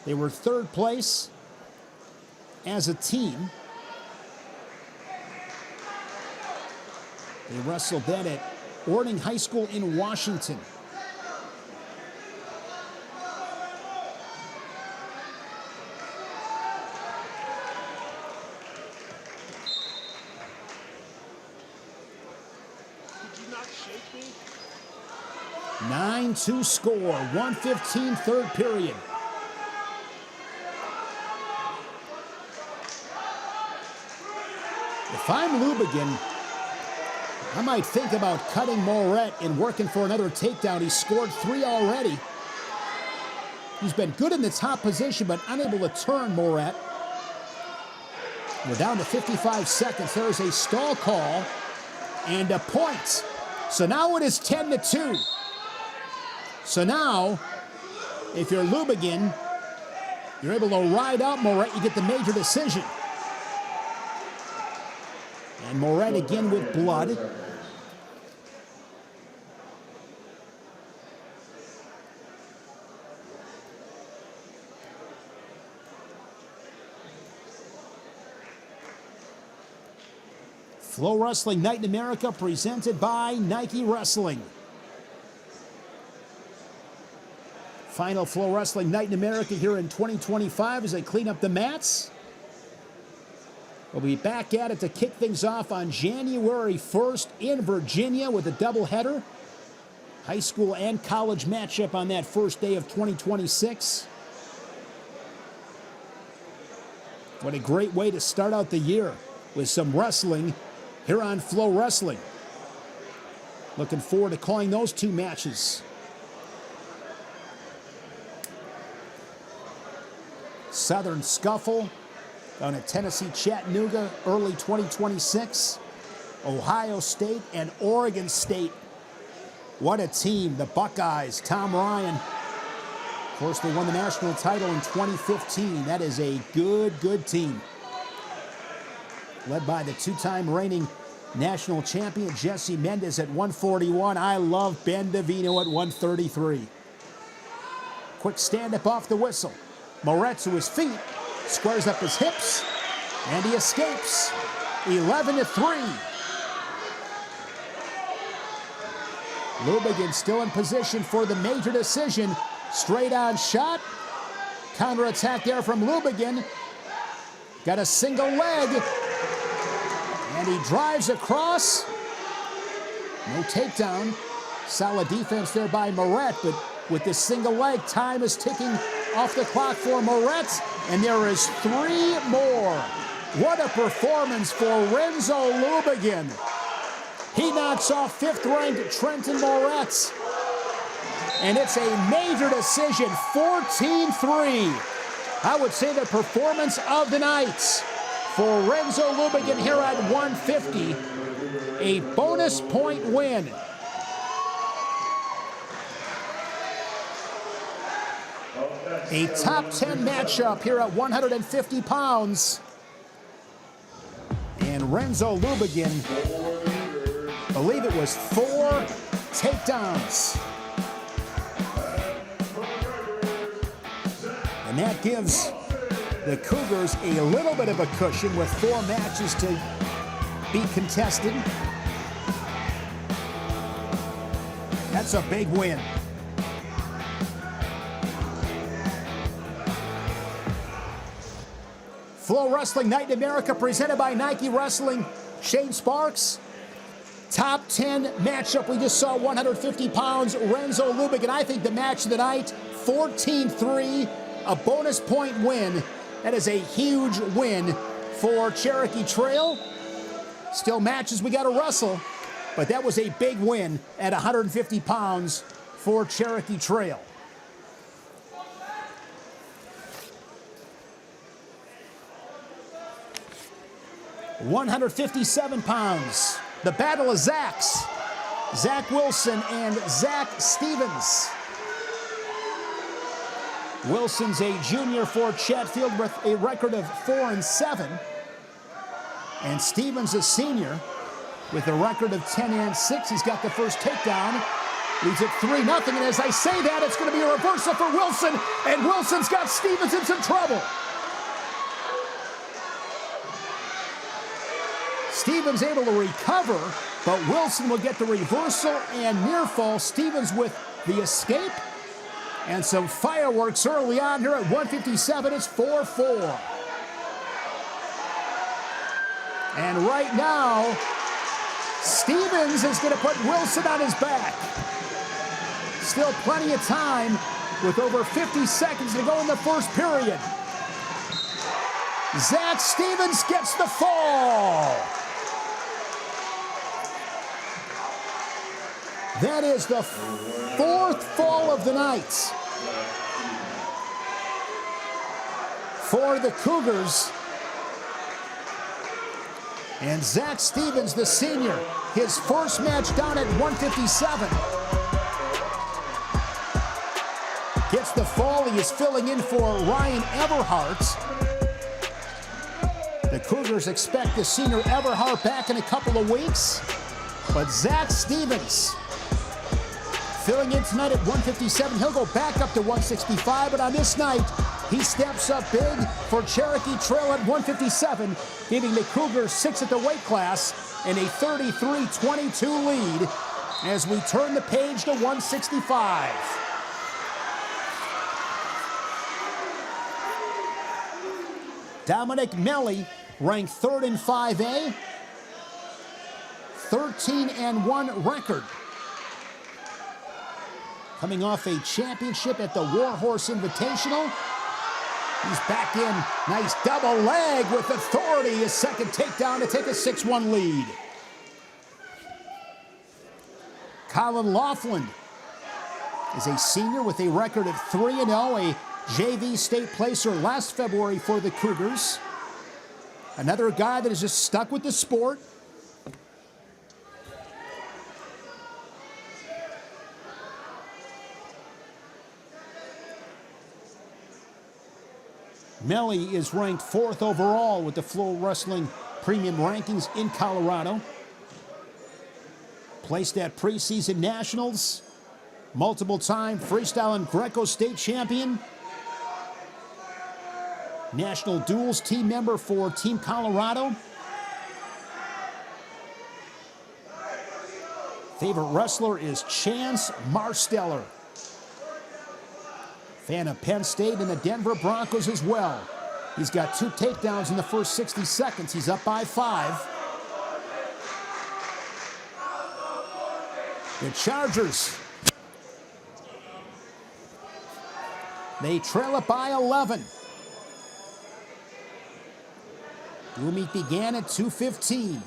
They were third place as a team. They wrestled then at Orting High School in Washington. Did you not shake me? 9-2 score, 1:15 third period. If I'm Lubigan, I might think about cutting Moret and working for another takedown. He's scored 3 already. He's been good in the top position, but unable to turn Moret. We're down to 55 seconds. There's a stall call and a point. So now it is 10-2. So now, if you're Lubigan, you're able to ride out Moret. You get the major decision. And Moret again with blood. FloWrestling Night in America presented by Nike Wrestling. Final FloWrestling Night in America here in 2025 as they clean up the mats. We'll be back at it to kick things off on January 1st in Virginia with a doubleheader. High school and college matchup on that first day of 2026. What a great way to start out the year with some wrestling here on FloWrestling. Looking forward to calling those two matches. Southern Scuffle down at Tennessee Chattanooga, early 2026. Ohio State and Oregon State. What a team, the Buckeyes, Tom Ryan. Of course, they won the national title in 2015. That is a good team. Led by the two-time reigning national champion, Jesse Mendez at 141. I love Ben DeVino at 133. Quick stand-up off the whistle. Moret to his feet, squares up his hips, and he escapes. 11-3. Lubigan still in position for the major decision. Straight on shot. Counterattack there from Lubigan. Got a single leg. And he drives across. No takedown. Solid defense there by Moret, but with this single leg, time is ticking off the clock for Moret, and there is 3 more. What a performance for Renzo Lubigan. He knocks off 5th-ranked Trenton Moret, and it's a major decision, 14-3. I would say the performance of the night for Renzo Lubigan here at 150, a bonus point win. A top 10 matchup here at 150 pounds. And Renzo Lubigan, I believe it was 4 takedowns. And that gives the Cougars a little bit of a cushion with 4 matches to be contested. That's a big win. FloWrestling Night in America presented by Nike Wrestling. Shane Sparks. Top 10 matchup. We just saw 150 pounds. Renzo Lubigan. I think the match of the night, 14-3, a bonus point win. That is a huge win for Cherokee Trail. Still matches we got to wrestle, but that was a big win at 150 pounds for Cherokee Trail. (157 pounds). The battle of Zacks. Zach Wilson and Zach Stevens. Wilson's a junior for Chatfield with a record of 4-7. And Stevens a senior with a record of 10-6. He's got the first takedown. Leads it 3-0, and as I say that, it's going to be a reversal for Wilson, and Wilson's got Stevens in some trouble. Stevens able to recover, but Wilson will get the reversal and near fall. Stevens with the escape, and some fireworks early on here at 157. It's 4-4. And right now, Stevens is going to put Wilson on his back. Still plenty of time with over 50 seconds to go in the first period. Zach Stevens gets the fall. That is the fourth fall of the night for the Cougars. And Zach Stevens, the senior, his first match down at 157. Gets the fall. He is filling in for Ryan Everhart. The Cougars expect the senior Everhart back in a couple of weeks. But Zach Stevens filling in tonight at 157. He'll go back up to 165, but on this night, he steps up big for Cherokee Trail at 157, giving the Cougars 6 at the weight class and a 33-22 lead as we turn the page to 165. Dominic Melly ranked 3rd in 5A, 13-1 record. Coming off a championship at the Warhorse Invitational. He's back in. Nice double leg with authority. His second takedown to take a 6-1 lead. Colin Laughlin is a senior with a record of 3-0, a JV state placer last February for the Cougars. Another guy that is just stuck with the sport. Melly is ranked 4th overall with the FloWrestling Premium Rankings in Colorado. Placed at preseason nationals, multiple-time freestyle and Greco state champion, national duels team member for Team Colorado. Favorite wrestler is Chance Marsteller. Fan of Penn State and the Denver Broncos as well. He's got 2 takedowns in the first 60 seconds. He's up by 5. The Chargers, they trail it by 11. Dual meet began at 2:15.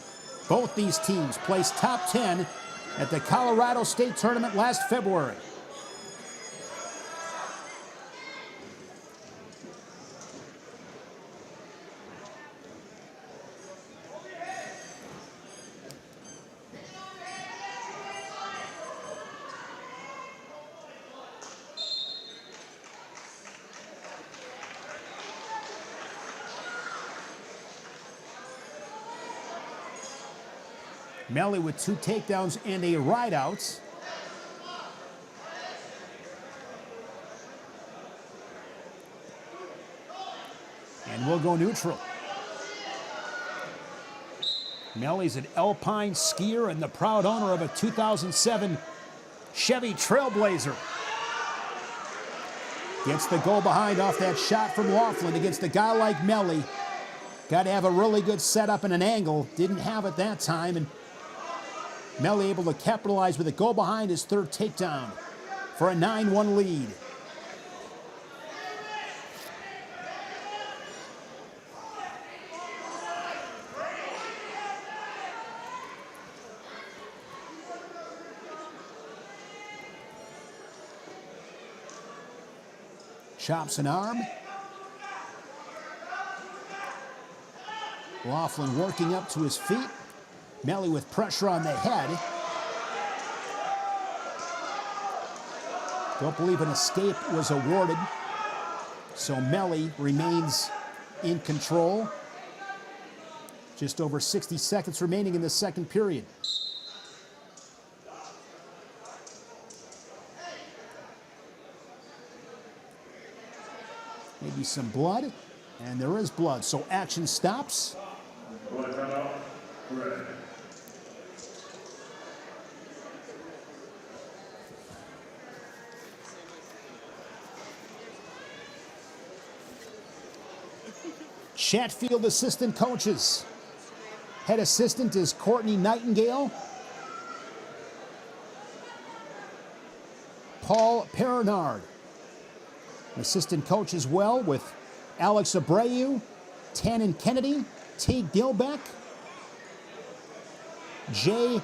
Both these teams placed top 10 at the Colorado State Tournament last February. Melly with 2 takedowns and a ride-out. And we'll go neutral. Melly's an alpine skier and the proud owner of a 2007 Chevy Trailblazer. Gets the goal behind off that shot from Laughlin against a guy like Melly. Got to have a really good setup and an angle. Didn't have it that time, and Melly able to capitalize with a goal behind his 3rd takedown for a 9-1 lead. Chops an arm. Laughlin working up to his feet. Melly with pressure on the head. Don't believe an escape was awarded. So Melly remains in control. Just over 60 seconds remaining in the second period. be some blood, and there is blood. So action stops. Chatfield assistant coaches. Head assistant is Courtney Nightingale. Paul Perinard. Assistant coach as well with Alex Abreu, Tannen Kennedy, Teague Dilbeck, Jay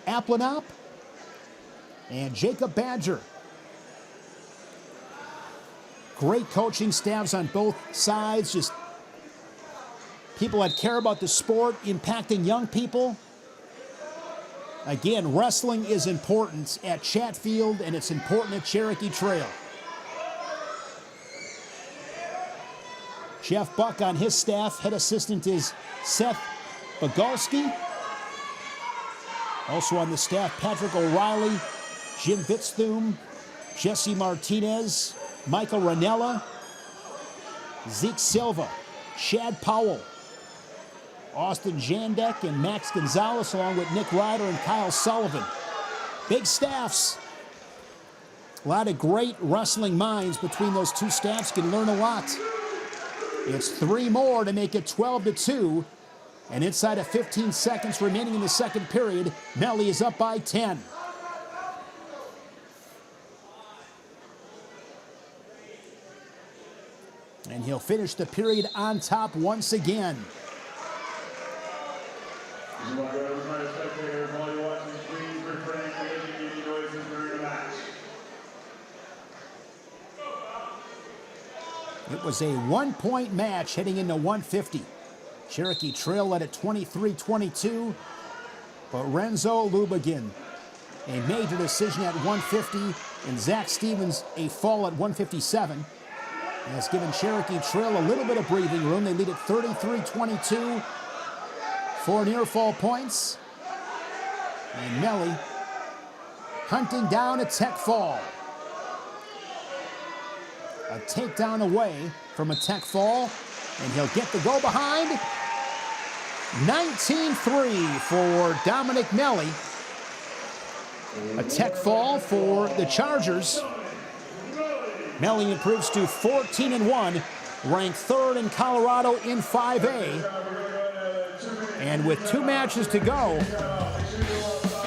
Aplanop, and Jacob Badger. Great coaching staffs on both sides, just people that care about the sport, impacting young people. Again, wrestling is important at Chatfield, and it's important at Cherokee Trail. Jeff Buck on his staff. Head assistant is Seth Bogalski. Also on the staff, Patrick O'Reilly, Jim Vitzthum, Jesse Martinez, Michael Ranella, Zeke Silva, Chad Powell, Austin Jandek, and Max Gonzalez, along with Nick Ryder and Kyle Sullivan. Big staffs. A lot of great wrestling minds between those two staffs. Can learn a lot. It's 3 more to make it 12-2. And inside of 15 seconds remaining in the second period, Melly is up by 10. And he'll finish the period on top once again. It was a 1-point match heading into 150. Cherokee Trail led at 23-22, but Renzo Lubagin, a major decision at 150, and Zach Stevens, a fall at 157, has given Cherokee Trail a little bit of breathing room. They lead at 33-22, 4 near-fall points, and Melly hunting down a tech fall. A takedown away from a tech fall, and he'll get the go behind. 19-3 for Dominic Melly. A tech fall for the Chargers. Melly improves to 14-1, ranked 3rd in Colorado in 5A. And with 2 matches to go,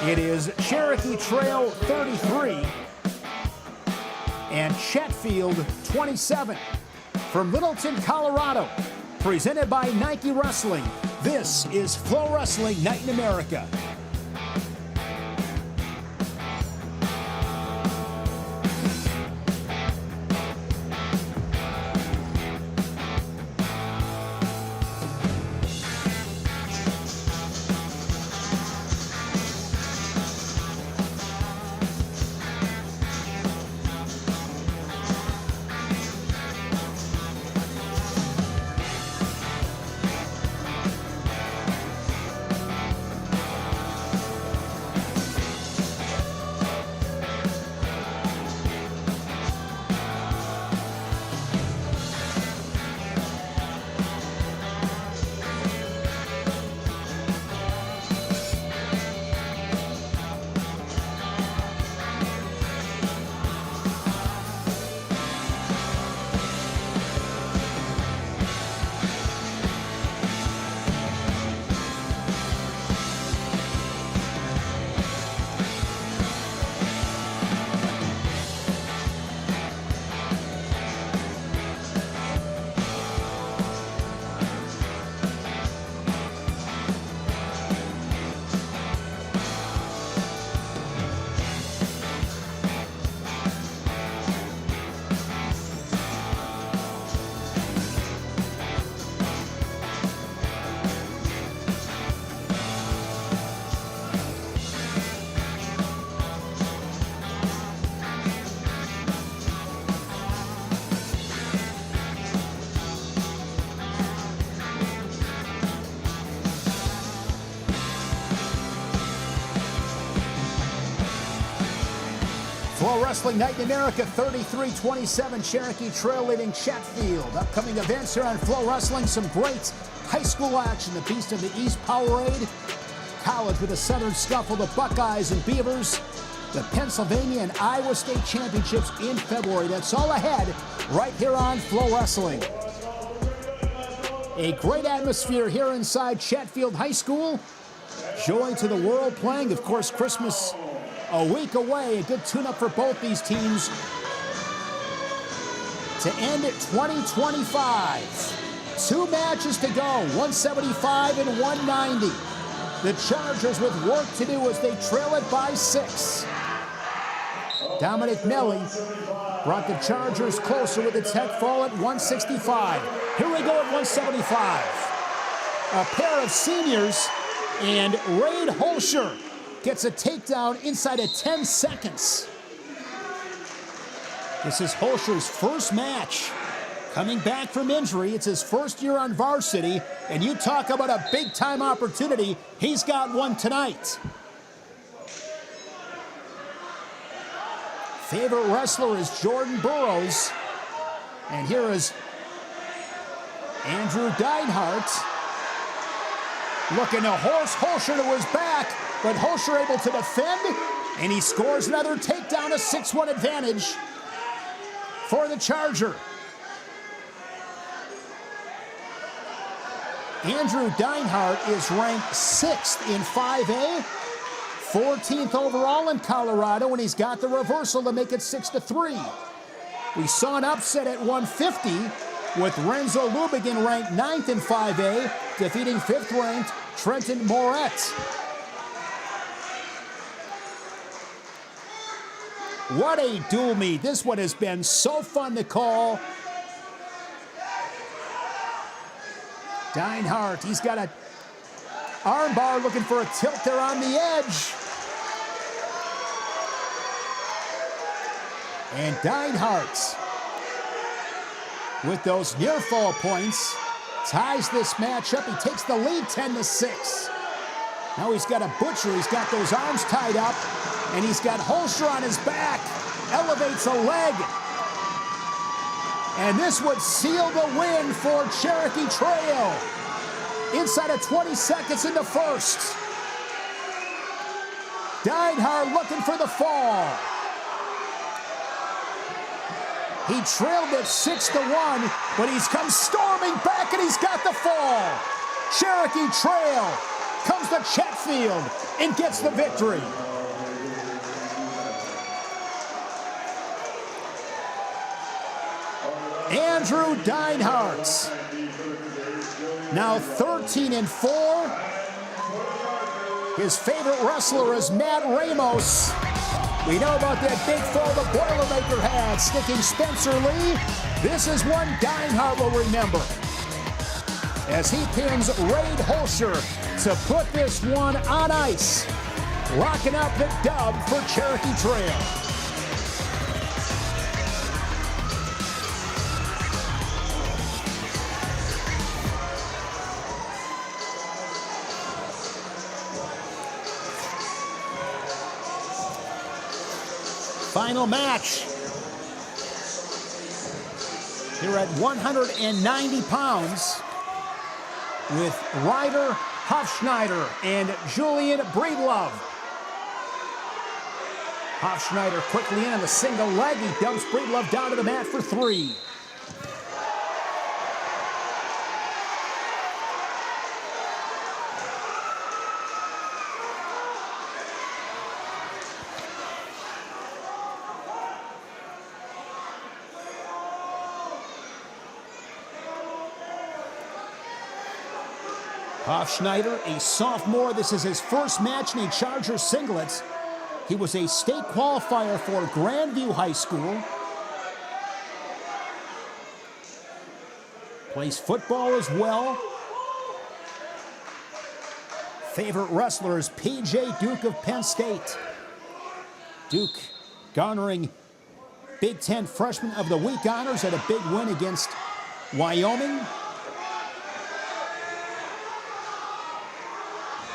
it is Cherokee Trail 33 and Chatfield 27. From Littleton, Colorado, presented by Nike Wrestling, this is FloWrestling Night in America. FloWrestling Night in America, 33-27, Cherokee Trail leading Chatfield. Upcoming events here on FloWrestling, some great high school action. The Beast of the East Powerade, college with a Southern Scuffle, the Buckeyes and Beavers, the Pennsylvania and Iowa State Championships in February. That's all ahead right here on FloWrestling. A great atmosphere here inside Chatfield High School. Joy to the world playing. Of course, Christmas a week away. A good tune-up for both these teams to end at 2025. 2 matches to go, 175 and 190. The Chargers with work to do as they trail it by 6. Dominic Melli brought the Chargers closer with the tech fall at 165. Here we go at 175. A pair of seniors, and Raid Holscher gets a takedown inside of 10 seconds. This is Holscher's first match. Coming back from injury, it's his first year on varsity, and you talk about a big-time opportunity, he's got one tonight. Favorite wrestler is Jordan Burroughs, and here is Andrew Deinhardt. Looking to horse Holscher to his back, but Holscher able to defend, and he scores another takedown, a 6-1 advantage for the Charger. Andrew Deinhardt is ranked 6th in 5A, 14th overall in Colorado, and he's got the reversal to make it 6-3. We saw an upset at 150 with Renzo Lubigan ranked 9th in 5A, defeating 5th-ranked Trenton Moret. What a dual meet. This one has been so fun to call. Deinhardt, he's got a armbar looking for a tilt there on the edge. And Deinhardt, with those near fall points, ties this match up. He takes the lead 10-6. Now he's got a butcher. He's got those arms tied up, and he's got Holscher on his back. Elevates a leg. And this would seal the win for Cherokee Trail. Inside of 20 seconds in the first. Deinhardt looking for the fall. He trailed it 6-1, but he's come storming back, and he's got the fall. Cherokee Trail comes to Chatfield and gets the victory. Andrew Deinhardt, now 13-4. His favorite wrestler is Matt Ramos. We know about that big fall the Boilermaker had, sticking Spencer Lee. This is one Deinhardt will remember, as he pins Raid Holscher to put this one on ice, locking up the dub for Cherokee Trail. Final match here at 190 pounds with Ryder Hofschneider and Julian Breedlove. Hofschneider quickly in on the single leg. He dumps Breedlove down to the mat for 3. Hofschneider, a sophomore. This is his first match in a Chargers singlet. He was a state qualifier for Grandview High School. Plays football as well. Favorite wrestler is P.J. Duke of Penn State. Duke garnering Big Ten Freshman of the Week honors at a big win against Wyoming.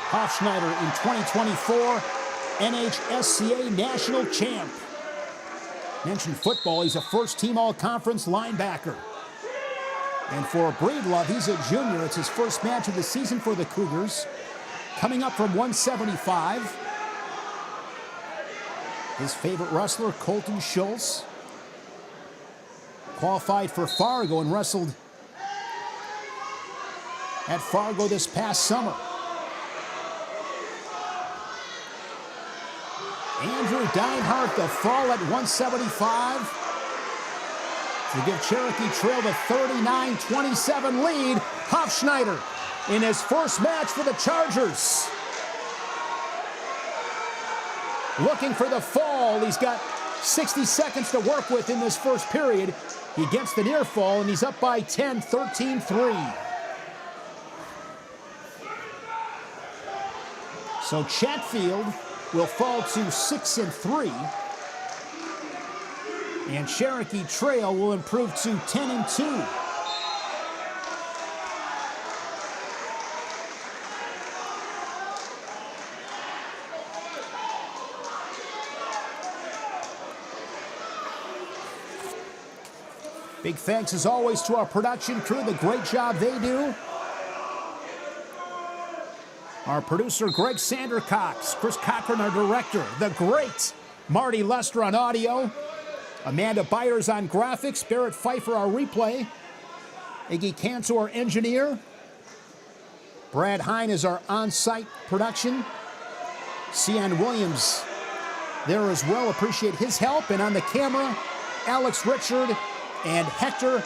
Hofschneider in 2024, NHSCA National Champ. Mentioned football, he's a first-team all-conference linebacker. And for Breedlove, he's a junior. It's his first match of the season for the Cougars. Coming up from 175. His favorite wrestler, Colton Schultz. Qualified for Fargo and wrestled at Fargo this past summer. Andrew Dinehart, the fall at 175 to give Cherokee Trail the 39-27 lead. Hofschneider in his first match for the Chargers. Looking for the fall. He's got 60 seconds to work with in this first period. He gets the near fall, and he's up by 10, 13-3. So Chatfield will fall to 6-3. And Cherokee Trail will improve to 10-2. Big thanks, as always, to our production crew, the great job they do. Our producer, Greg Sandercox, Chris Cochran, our director, the great Marty Lester on audio, Amanda Byers on graphics, Barrett Pfeiffer, our replay, Iggy Cantor, our engineer, Brad Hine is our on-site production, Cian Williams there as well, appreciate his help, and on the camera, Alex Richard and Hector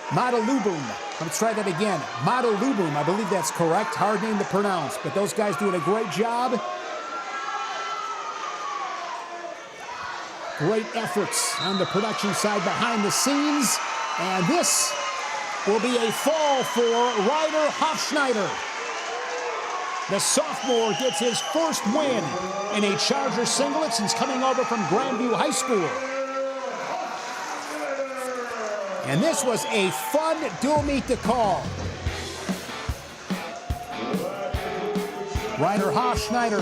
Madalubum. Let's try that again. Madalubum, I believe that's correct. Hard name to pronounce, but those guys doing a great job. Great efforts on the production side behind the scenes. And this will be a fall for Ryder Hofschneider. The sophomore gets his first win in a Charger singlet since coming over from Grandview High School. And this was a fun dual meet to call. Ryder Hofschneider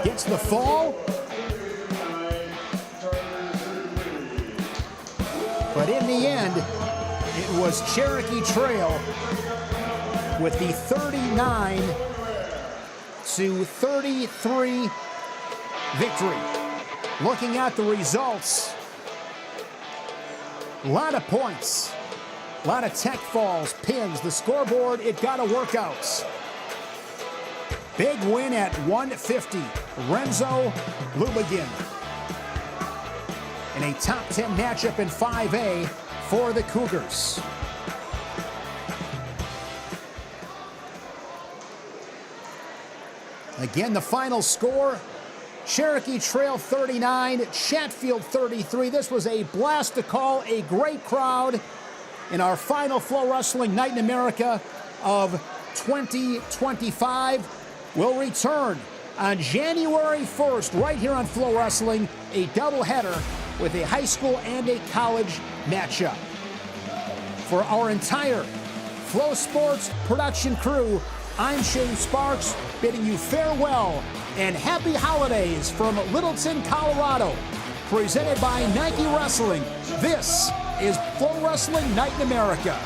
gets the fall. But in the end, it was Cherokee Trail with the 39-33 victory. Looking at the results, a lot of points, a lot of tech falls, pins. The scoreboard, it got a workout. Big win at 150, Renzo Lubigan. In a top 10 matchup in 5A for the Cougars. Again, the final score, Cherokee Trail 39, Chatfield 33. This was a blast to call, a great crowd in our final FloWrestling Night in America of 2025. We'll return on January 1st right here on FloWrestling, a doubleheader with a high school and a college matchup. For our entire Flow Sports production crew, I'm Shane Sparks, bidding you farewell and happy holidays from Littleton, Colorado. Presented by Nike Wrestling, this is FloWrestling Night in America.